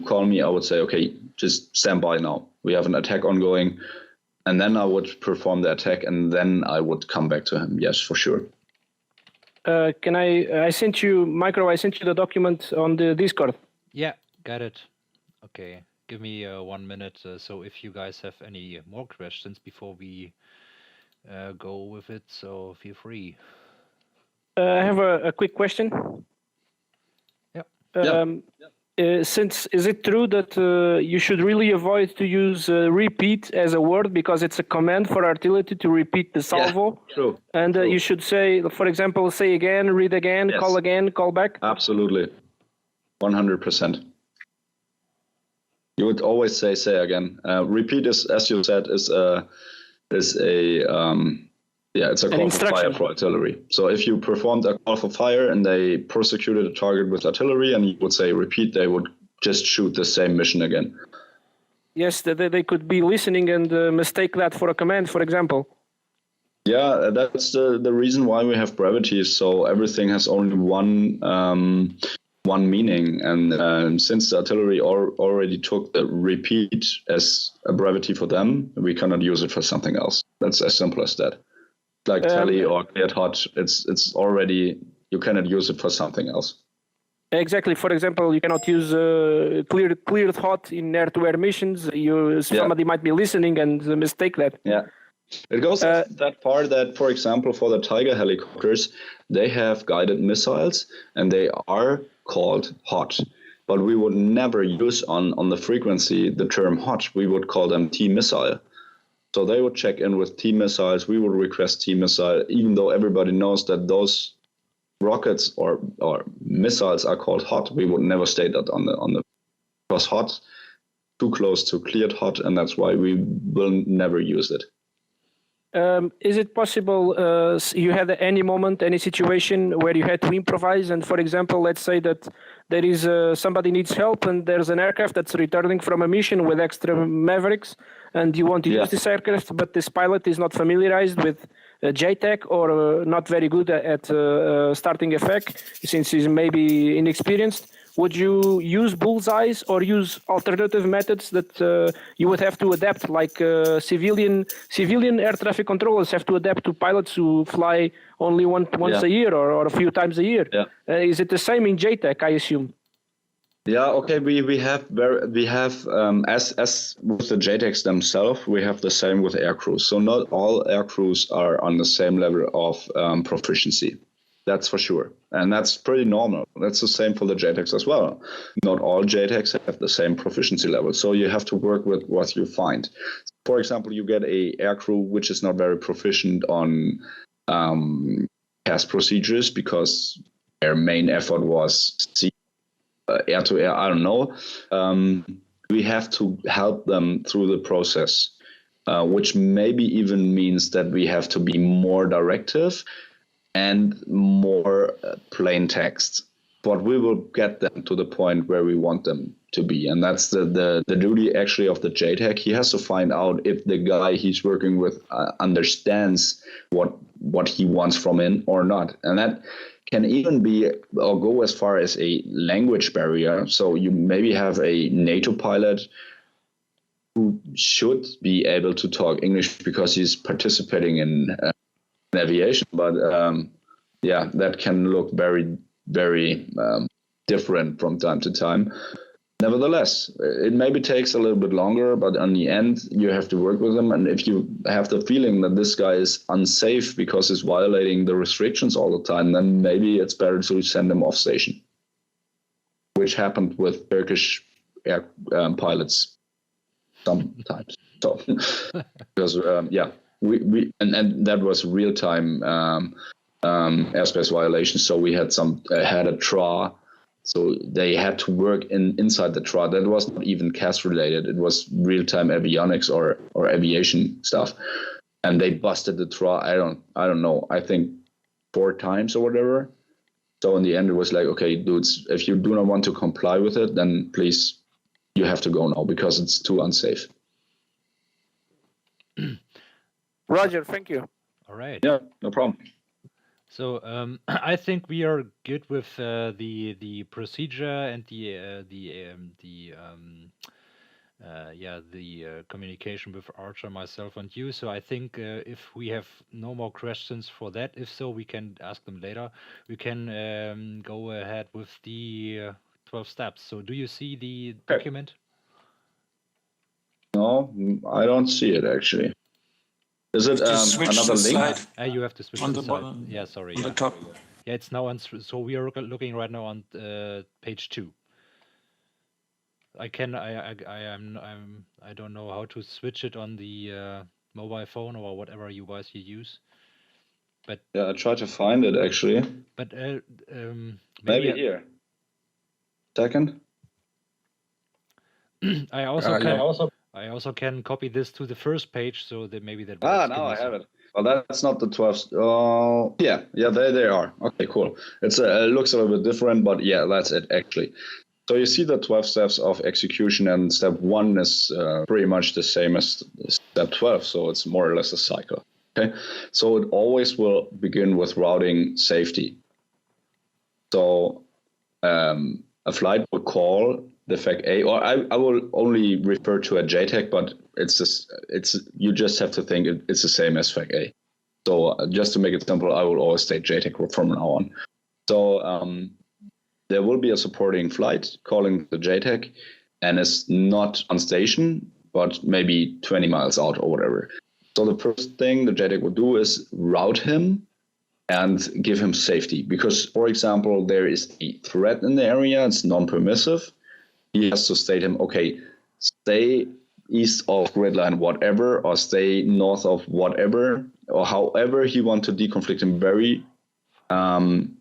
call me, I would say, okay, just stand by now. We have an attack ongoing. And then I would perform the attack, and then I would come back to him. Yes, for sure. Can I sent you, Micro, I sent you the document on the Discord. Yeah, got it. Okay, give me 1 minute. So if you guys have any more questions before we go with it, so feel free. I have a quick question. Since is it true that you should really avoid to use repeat as a word, because it's a command for artillery to repeat the salvo? Yeah, true. And true. You should say, for example, say again, read again, Yes. call again, call back? Absolutely. 100%. You would always say again. Repeat is, as you said, is a it's a call for fire for artillery. So if you performed a call for fire and they prosecuted a target with artillery and you would say repeat, they would just shoot the same mission again. Yes, they could be listening and mistake that for a command, for example. Yeah, that's the reason why we have brevities. So everything has only one meaning. And since the artillery already took the repeat as a brevity for them, we cannot use it for something else. That's as simple as that. Like tally or cleared hot, it's already, you cannot use it for something else. Exactly. For example, you cannot use cleared hot in air-to-air missions. Somebody might be listening and mistake that. Yeah, It goes that far that, for example, for the Tiger helicopters, they have guided missiles and they are called hot. But we would never use on the frequency the term hot. We would call them T-missile. So they would check in with T-missiles. We would request T-missile, even though everybody knows that those rockets or missiles are called hot. We would never state that on the because hot, too close to cleared hot, and that's why we will never use it. Is it possible you had any moment, any situation where you had to improvise? And for example, let's say that there is somebody needs help and there's an aircraft that's returning from a mission with extra Mavericks, and you want to use this aircraft, but this pilot is not familiarized with JTAC or not very good at starting a FAC since he's maybe inexperienced. Would you use bullseyes or use alternative methods that you would have to adapt, like civilian air traffic controllers have to adapt to pilots who fly only once a year or a few times a year? Yeah. Is it the same in JTAC, I assume? Yeah, okay. We have as with the JTACs themselves, we have the same with air crews. So not all air crews are on the same level of proficiency. That's for sure. And that's pretty normal. That's the same for the JTACs as well. Not all JTACs have the same proficiency level. So you have to work with what you find. For example, you get a air crew which is not very proficient on CAS procedures because their main effort was air to air. I don't know. We have to help them through the process, which maybe even means that we have to be more directive and more plain text, but we will get them to the point where we want them to be. And that's the duty actually of the JTAC. He has to find out if the guy he's working with understands what he wants from him or not. And that can even be or go as far as a language barrier. So you maybe have a NATO pilot who should be able to talk English because he's participating in aviation, but that can look very, very different from time to time. Nevertheless, it maybe takes a little bit longer, but in the end, you have to work with them. And if you have the feeling that this guy is unsafe because he's violating the restrictions all the time, then maybe it's better to send him off station, which happened with Turkish air pilots sometimes. So, because we that was real time airspace violation. So we had had a TRA, so they had to work inside the TRA. That was not even CAS related. It was real time avionics or aviation stuff, and they busted the TRA. I don't know. I think 4 times or whatever. So in the end, it was like, okay, dudes, if you do not want to comply with it, then please, you have to go now because it's too unsafe. Roger, thank you. All right. Yeah, no problem. So I think we are good with the procedure and the communication with Archer, myself, and you. So I think if we have no more questions for that, if so, we can ask them later. We can go ahead with the 12 steps. So do you see the document? No, I don't see it actually. Is it another link? You have to switch on the the slide. bottom, Yeah, sorry. on the top. Yeah, it's now on. So we are looking right now on page 2. I don't know how to switch it on the mobile phone or whatever device you use. But yeah, I tried to find it actually. But maybe here. Second. I also can copy this to the first page, so that maybe that. Now I have it. Well, that's not the 12. Oh, yeah, there they are. Okay, cool. It looks a little bit different, but yeah, that's it actually. So you see the 12 steps of execution, and step 1 is pretty much the same as step 12, so it's more or less a cycle. Okay, so it always will begin with routing safety. So a flight will call the FAC A, or I will only refer to a JTAC, but you just have to think it's the same as FAC A. So just to make it simple, I will always state JTAC from now on. So there will be a supporting flight calling the JTAC, and it's not on station, but maybe 20 miles out or whatever. So the first thing the JTAC would do is route him and give him safety. Because, for example, there is a threat in the area, it's non-permissive. He has to state him, okay, stay east of grid line whatever, or stay north of whatever, or however he wants to deconflict him very and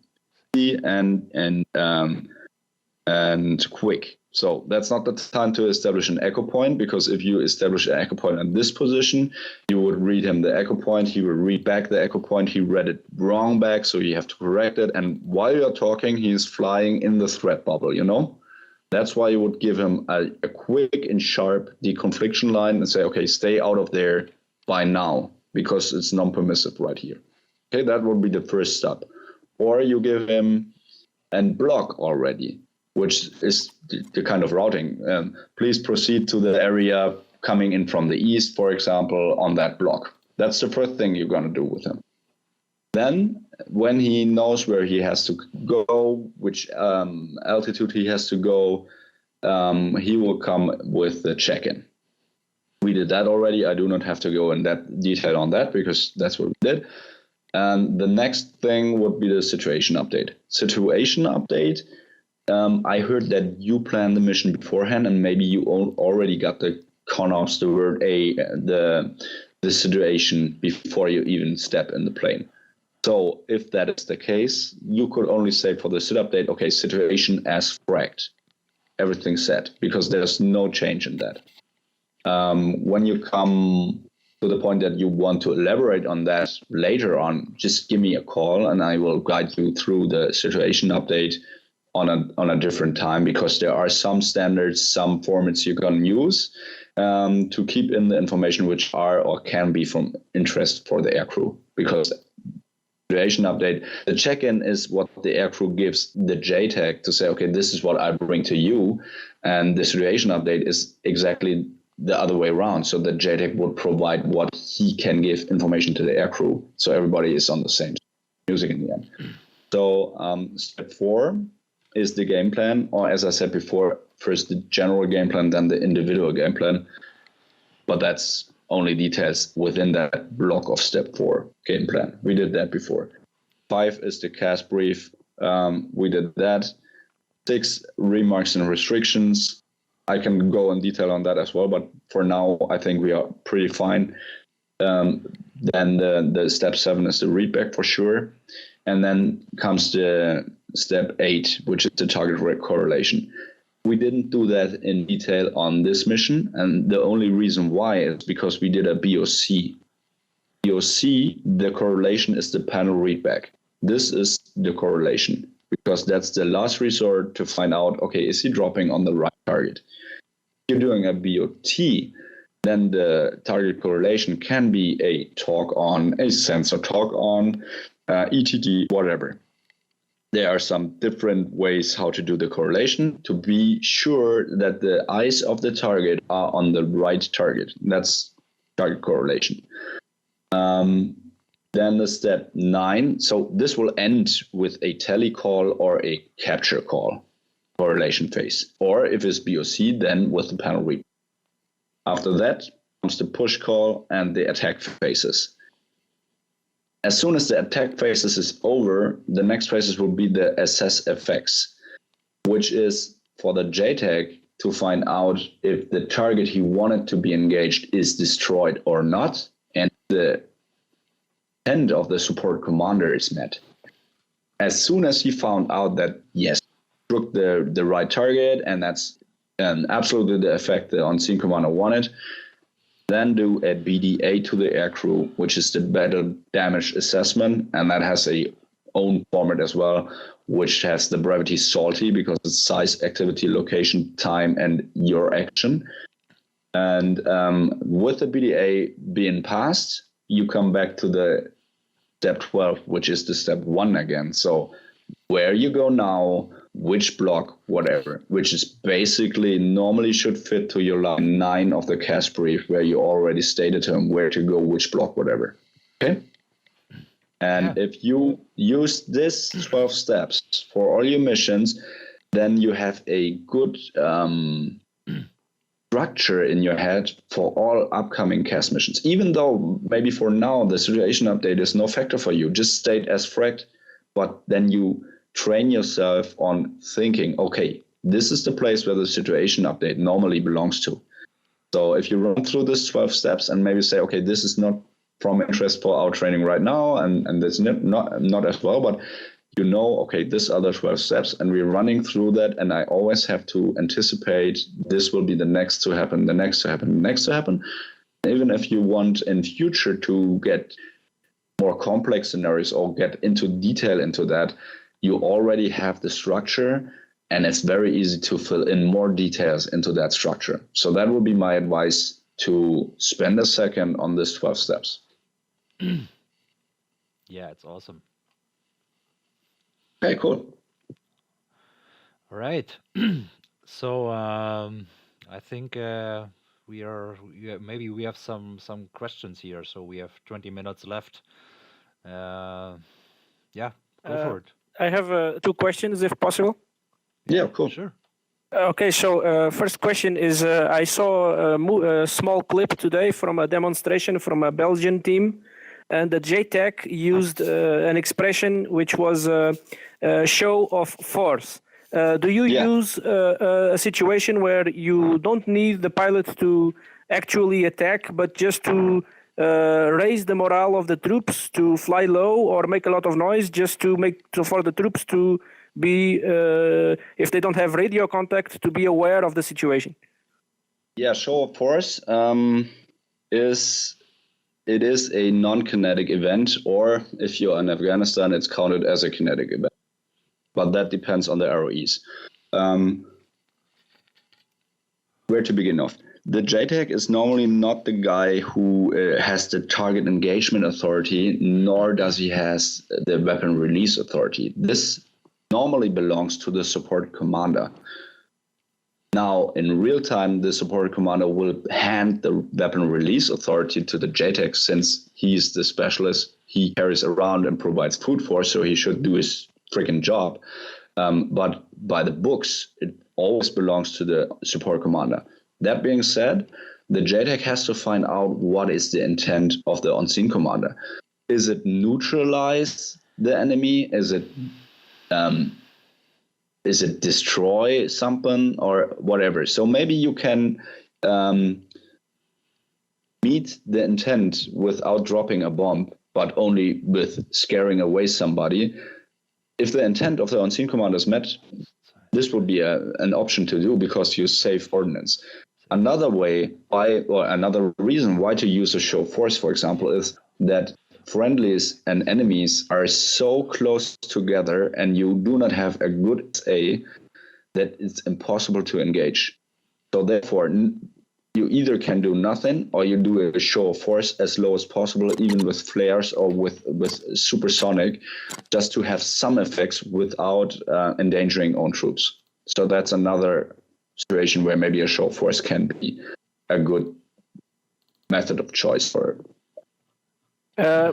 quick. So that's not the time to establish an echo point, because if you establish an echo point at this position, you would read him the echo point, he will read back the echo point, he read it wrong back, so you have to correct it. And while you're talking, he's flying in the threat bubble, you know? That's why you would give him a quick and sharp deconfliction line and say, okay, stay out of there by now, because it's non-permissive right here. Okay, that would be the first step. Or you give him a block already, which is the kind of routing. Please proceed to the area coming in from the east, for example, on that block. That's the first thing you're going to do with him. Then, when he knows where he has to go, which altitude he has to go, he will come with the check-in. We did that already. I do not have to go in that detail on that, because that's what we did. And the next thing would be the situation update. Situation update. I heard that you planned the mission beforehand, and maybe you already got the ConOps, the word the situation before you even step in the plane. So if that is the case, you could only say for the SIT update, okay, situation as fragged. Everything's set, because there's no change in that. When you come to the point that you want to elaborate on that later on, just give me a call and I will guide you through the situation update on a different time, because there are some standards, some formats you can use to keep in the information which are or can be from interest for the aircrew. Because situation update, the check-in is what the aircrew gives the JTAC to say, okay, this is what I bring to you, and the situation update is exactly the other way around. So the JTAC would provide what he can give information to the aircrew, so everybody is on the same music in the end. So step 4 is the game plan, or as I said before, first the general game plan, then the individual game plan. But that's only details within that block of step 4 game plan. We did that before. 5 is the CAS brief. We did that. 6, remarks and restrictions. I can go in detail on that as well, but for now, I think we are pretty fine. Then the step 7 is the readback for sure. And then comes the step 8, which is the target rate correlation. We didn't do that in detail on this mission, and the only reason why is because we did a BOC. BOC, the correlation is the panel readback. This is the correlation, because that's the last resort to find out, okay, is he dropping on the right target? If you're doing a BOT, then the target correlation can be a talk on, a sensor talk on, ETD, whatever. There are some different ways how to do the correlation to be sure that the eyes of the target are on the right target. That's target correlation. Then the step 9. So this will end with a tele call or a capture call correlation phase. Or if it's BOC, then with the panel read. After that comes the push call and the attack phases. As soon as the attack phases is over, the next phases will be the assess effects, which is for the JTAC to find out if the target he wanted to be engaged is destroyed or not, and the end of the support commander is met. As soon as he found out that, yes, took the right target, and that's absolutely the effect the on-scene commander wanted, then do a BDA to the aircrew, which is the battle damage assessment, and that has a own format as well, which has the brevity salty because it's size, activity, location, time, and your action. And with the BDA being passed, you come back to the step 12, which is the step 1 again. So where you go now, which block, whatever, which is basically normally should fit to your line 9 of the CAS brief, where you already stated to him where to go, which block, whatever. Okay? And if you use this 12 steps for all your missions, then you have a good structure in your head for all upcoming CAS missions. Even though maybe for now the situation update is no factor for you, just state as fract, but then you train yourself on thinking, okay, this is the place where the situation update normally belongs to. So if you run through this 12 steps and maybe say, okay, this is not from interest for our training right now, and this not as well, but you know, okay, these are the 12 steps, and we're running through that, and I always have to anticipate this will be the next to happen, the next to happen, the next to happen. Even if you want in future to get more complex scenarios or get into detail into that, you already have the structure, and it's very easy to fill in more details into that structure. So that would be my advice, to spend a second on these 12 steps. Yeah, it's awesome. Okay, cool. All right. So I think maybe we have some questions here. So we have 20 minutes left. Yeah, go for it. I have 2 questions, if possible. Yeah, cool. Sure. Okay, so first question is, I saw a small clip today from a demonstration from a Belgian team, and the JTAC used an expression which was show of force. Do you use a situation where you don't need the pilot to actually attack, but just to raise the morale of the troops to fly low or make a lot of noise, just to for the troops to be, if they don't have radio contact, to be aware of the situation? Yeah, show of force is a non-kinetic event, or if you're in Afghanistan, it's counted as a kinetic event. But that depends on the ROEs. Where to begin off? The JTAC is normally not the guy who has the target engagement authority, nor does he has the weapon release authority. This normally belongs to the support commander. Now, in real time, the support commander will hand the weapon release authority to the JTAC, since he's the specialist he carries around and provides food for, so he should do his freaking job. But by the books, it always belongs to the support commander. That being said, the JTAC has to find out what is the intent of the on-scene commander. Is it neutralize the enemy? Is it destroy something or whatever? So maybe you can meet the intent without dropping a bomb, but only with scaring away somebody. If the intent of the on-scene commander is met, this would be an option to do, because you save ordnance. Another way, another reason why to use a show force, for example, is that friendlies and enemies are so close together, and you do not have a good SA, that it's impossible to engage. So therefore, you either can do nothing, or you do a show of force as low as possible, even with flares or with supersonic, just to have some effects without endangering own troops. So that's another situation where maybe a show of force can be a good method of choice for it.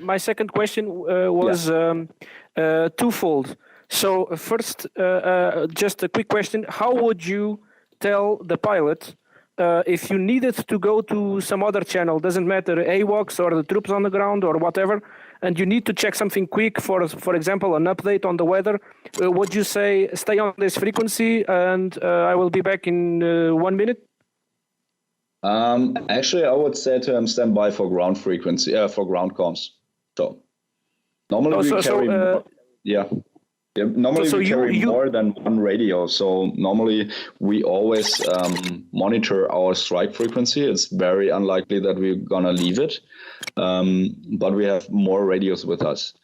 My second question was twofold. So first, just a quick question. How would you tell the pilot if you needed to go to some other channel, doesn't matter, AWACS or the troops on the ground or whatever, and you need to check something quick, for example, an update on the weather, would you say, stay on this frequency and I will be back in 1 minute? Actually, I would say to him, stand by for ground frequency, for ground comms. So normally we carry normally we carry more than one radio. So normally we always monitor our strike frequency. It's very unlikely that we're gonna leave it, but we have more radios with us.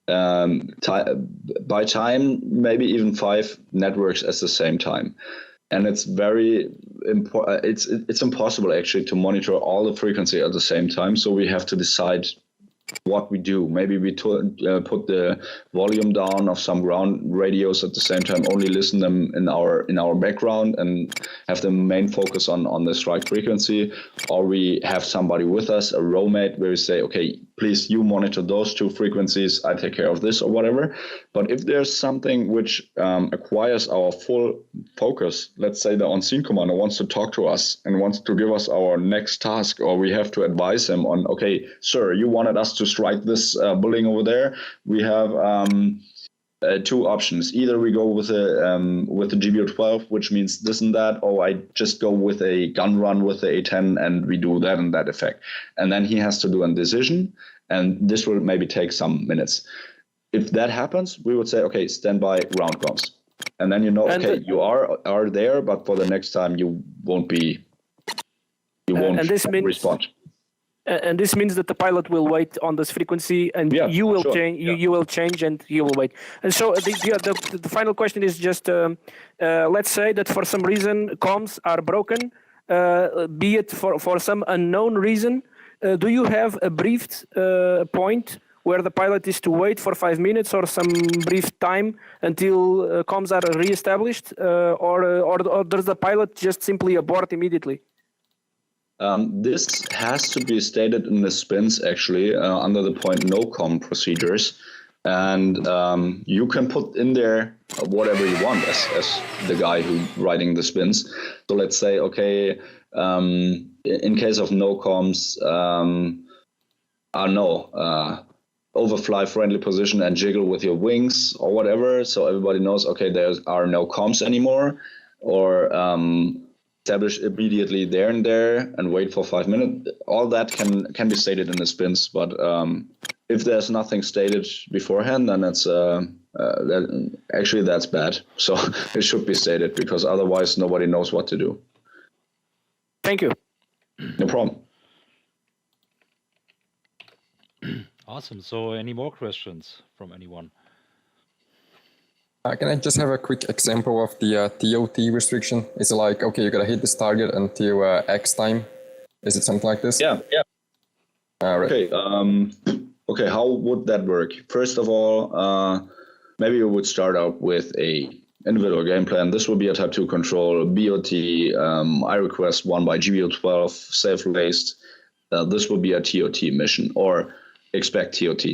By time, maybe even 5 networks at the same time. And it's very important. It's impossible actually to monitor all the frequency at the same time. So we have to decide what we do. Maybe we put the volume down of some ground radios at the same time, only listen them in our background and have the main focus on the strike frequency. Or we have somebody with us, a roommate, where we say, okay, please, you monitor those 2 frequencies, I take care of this or whatever. But if there's something which acquires our full focus, let's say the on-scene commander wants to talk to us and wants to give us our next task, or we have to advise him on, okay, sir, you wanted us to strike this building over there. We have 2 options. Either we go with the GBO12, which means this and that, or I just go with a gun run with the A10 and we do that and that effect. And then he has to do a decision, and this will maybe take some minutes. If that happens, we would say, okay, stand by, round comes. And then okay, you are there, but for the next time you won't respond. And this means that the pilot will wait on this frequency, and you will change. You will change, and you will wait. And so the final question is just: let's say that for some reason comms are broken, be it for some unknown reason. Do you have a briefed point where the pilot is to wait for 5 minutes or some brief time until comms are reestablished, or does the pilot just simply abort immediately? This has to be stated in the spins, actually, under the point no comm procedures. And you can put in there whatever you want as the guy who writing the spins. So let's say, okay, in case of no comms, overfly friendly position and jiggle with your wings or whatever. So everybody knows, okay, there are no comms anymore. Or establish immediately there and wait for 5 minutes. All that can be stated in the spins, but if there's nothing stated beforehand, then it's that's bad. So it should be stated, because otherwise nobody knows what to do. Thank you. No problem. Awesome. So any more questions from anyone? Can I just have a quick example of the TOT restriction? Is it like, okay, you got to hit this target until X time? Is it something like this? Yeah. All right. Okay. Okay, how would that work? First of all, maybe you would start out with a individual game plan. This would be a Type 2 control, BOT, I request 1 by GBO12, safe-laced. This would be a TOT mission, or expect TOT.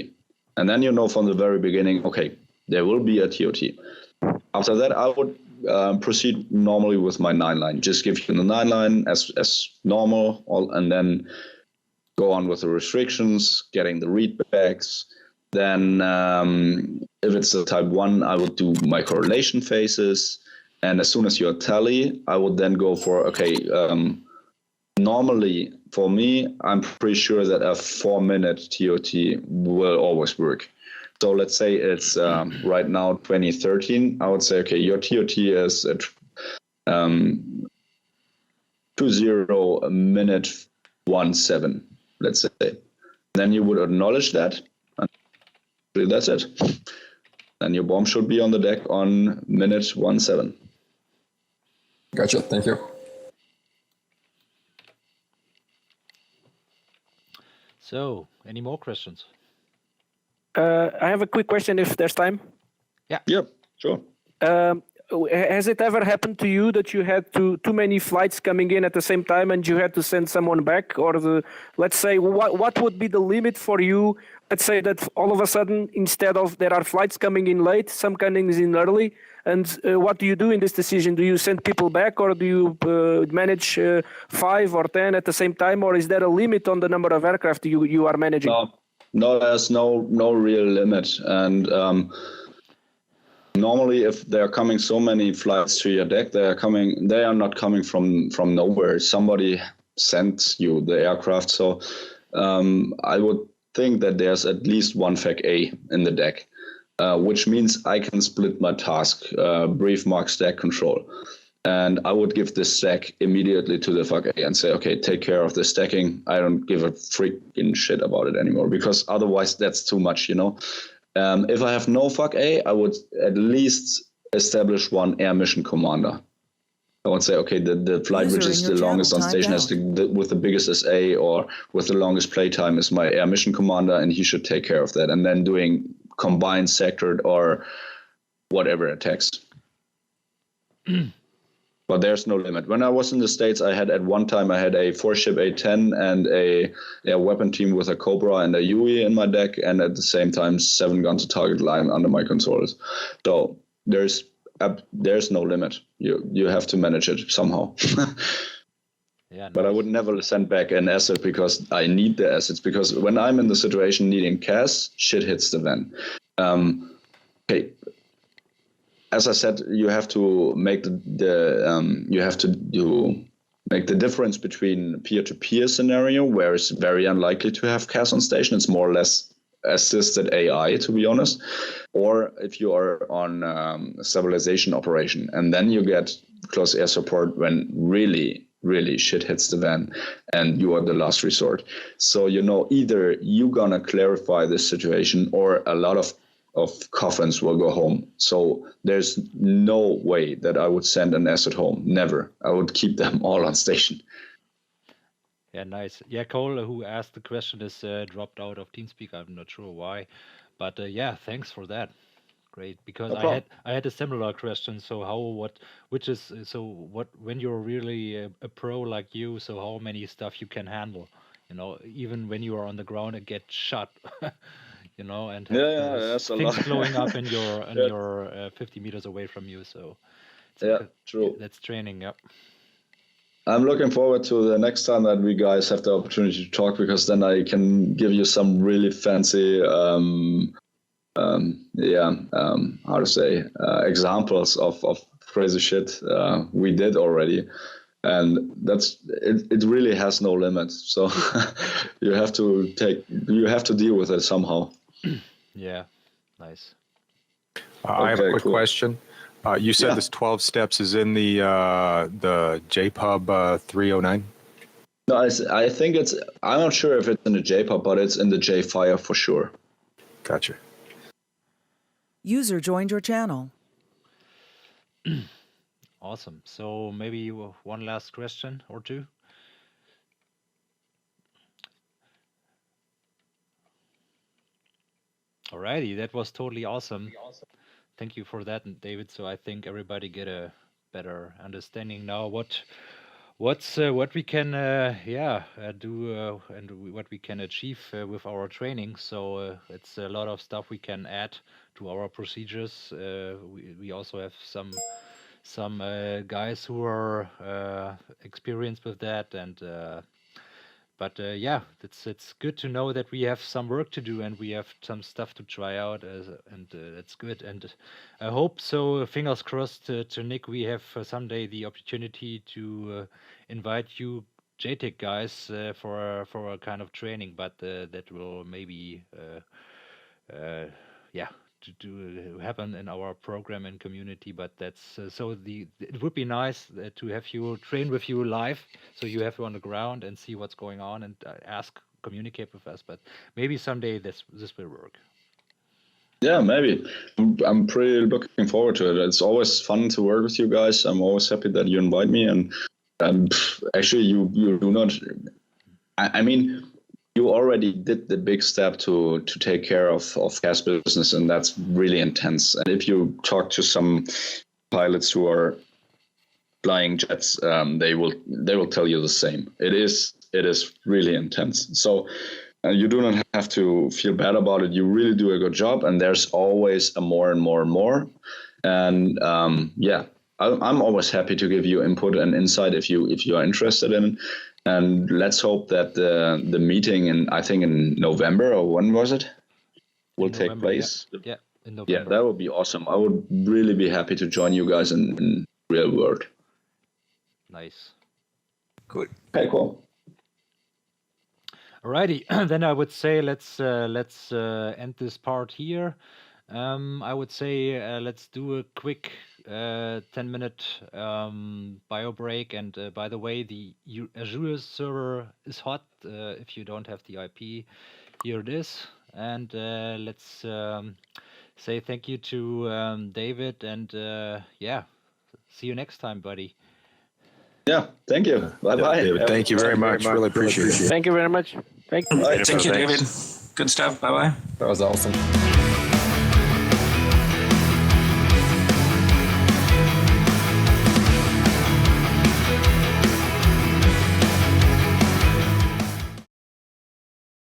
And then from the very beginning, okay, there will be a TOT. After that, I would proceed normally with my 9-line. Just give you the 9-line as normal, and then go on with the restrictions, getting the readbacks. Then if it's a Type 1, I would do my correlation phases. And as soon as you're tally, I would then go for, okay, normally for me, I'm pretty sure that a 4-minute TOT will always work. So let's say it's right now 2013. I would say, okay, your TOT is at 20:17, let's say. Then you would acknowledge that. And that's it. Then your bomb should be on the deck on minute 17. Gotcha. Thank you. So, any more questions? I have a quick question if there's time. Yep, sure. Has it ever happened to you that you had too many flights coming in at the same time and you had to send someone back? Or let's say, what would be the limit for you? Let's say that all of a sudden, instead of there are flights coming in late, some coming in early. And what do you do in this decision? Do you send people back, or do you manage 5 or 10 at the same time? Or is there a limit on the number of aircraft you are managing? No, there's no real limit. And normally, if there are coming so many flights to your deck, they are not coming from nowhere. Somebody sent you the aircraft. So I would think that there's at least one FAC A in the deck, which means I can split my task, brief mark stack control. And I would give this stack immediately to the FAC A and say, okay, take care of the stacking. I don't give a freaking shit about it anymore, because otherwise that's too much, If I have no FAC A, I would at least establish one air mission commander. I would say, okay, the flight which is the longest on station with the biggest SA or with the longest playtime is my air mission commander, and he should take care of that. And then doing combined sectored or whatever attacks. But there's no limit. When I was in the States, at one time I had a 4-ship A10 and a weapon team with a Cobra and a Yui in my deck, and at the same time 7 guns to target line under my controls. So there's no limit. You have to manage it somehow. Yeah, But I would never send back an asset because I need the assets. Because when I'm in the situation needing CAS, shit hits the fan. Okay. As I said, you have to make make the difference between peer-to-peer scenario, where it's very unlikely to have CAS on station. It's more or less assisted AI, to be honest. Or if you are on a stabilization operation, and then you get close air support when really shit hits the van and you are the last resort. So, either you're gonna clarify this situation or a lot of coffins will go home. So there's no way that I would send an asset home. Never. I would keep them all on station. Yeah, nice. Yeah, Cole, who asked the question, is dropped out of TeamSpeak. I'm not sure why, but yeah, thanks for that. Great, because No problem. I had a similar question. So when you're really a pro like you, so how many stuff you can handle? Even when you are on the ground and get shot. And have that's a things lot. blowing up in your Yeah. 50 meters away from you. So True. that's training. Yep. I'm looking forward to the next time that we guys have the opportunity to talk, because then I can give you some really fancy, examples of crazy shit we did already. And it really has no limit. So you have to deal with it somehow. Yeah, nice. I have a Okay, quick cool. question. You said Yeah. this 12 steps is in the JPub 309? No, I think I'm not sure if it's in the JPub, but it's in the JFire for sure. Gotcha. User joined your channel. Awesome. So maybe one last question or two. Alrighty, that was totally awesome. Thank you for that, David. So I think everybody get a better understanding now what we can do and what we can achieve with our training. So it's a lot of stuff we can add to our procedures. We also have some guys who are experienced with that, and but yeah, it's good to know that we have some work to do and we have some stuff to try out, and that's good. And I hope so. Fingers crossed to Nick. We have someday the opportunity to invite you JTAC guys for a kind of training, but that will maybe to happen in our program and community. But that's it would be nice to have you train with you live, so you have you on the ground and see what's going on and communicate with us. But maybe someday this will work. Yeah, maybe. I'm pretty looking forward to it. It's always fun to work with you guys. I'm always happy that you invite me, and actually you do not. I mean, you already did the big step to take care of CAS business, and that's really intense. And if you talk to some pilots who are flying jets, they will tell you the same. It is really intense. So you do not have to feel bad about it. You really do a good job, and there's always a more and more and more. And I'm always happy to give you input and insight if you are interested in. And let's hope that the meeting I think in November, or when was it, will take place. Yeah, in November. Yeah, that would be awesome. I would really be happy to join you guys in real world. Nice. Good. Okay, cool. Alrighty, then I would say let's end this part here. I would say let's do a quick 10-minute bio break. And by the way, the Azure server is hot. If you don't have the IP, here it is. And let's say thank you to David, and see you next time, buddy. Yeah, thank you. Bye-bye. David, thank you very much. Really appreciate it. Thank you very much. Thank you. Bye. Thank you, David. Good stuff. Bye-bye. That was awesome.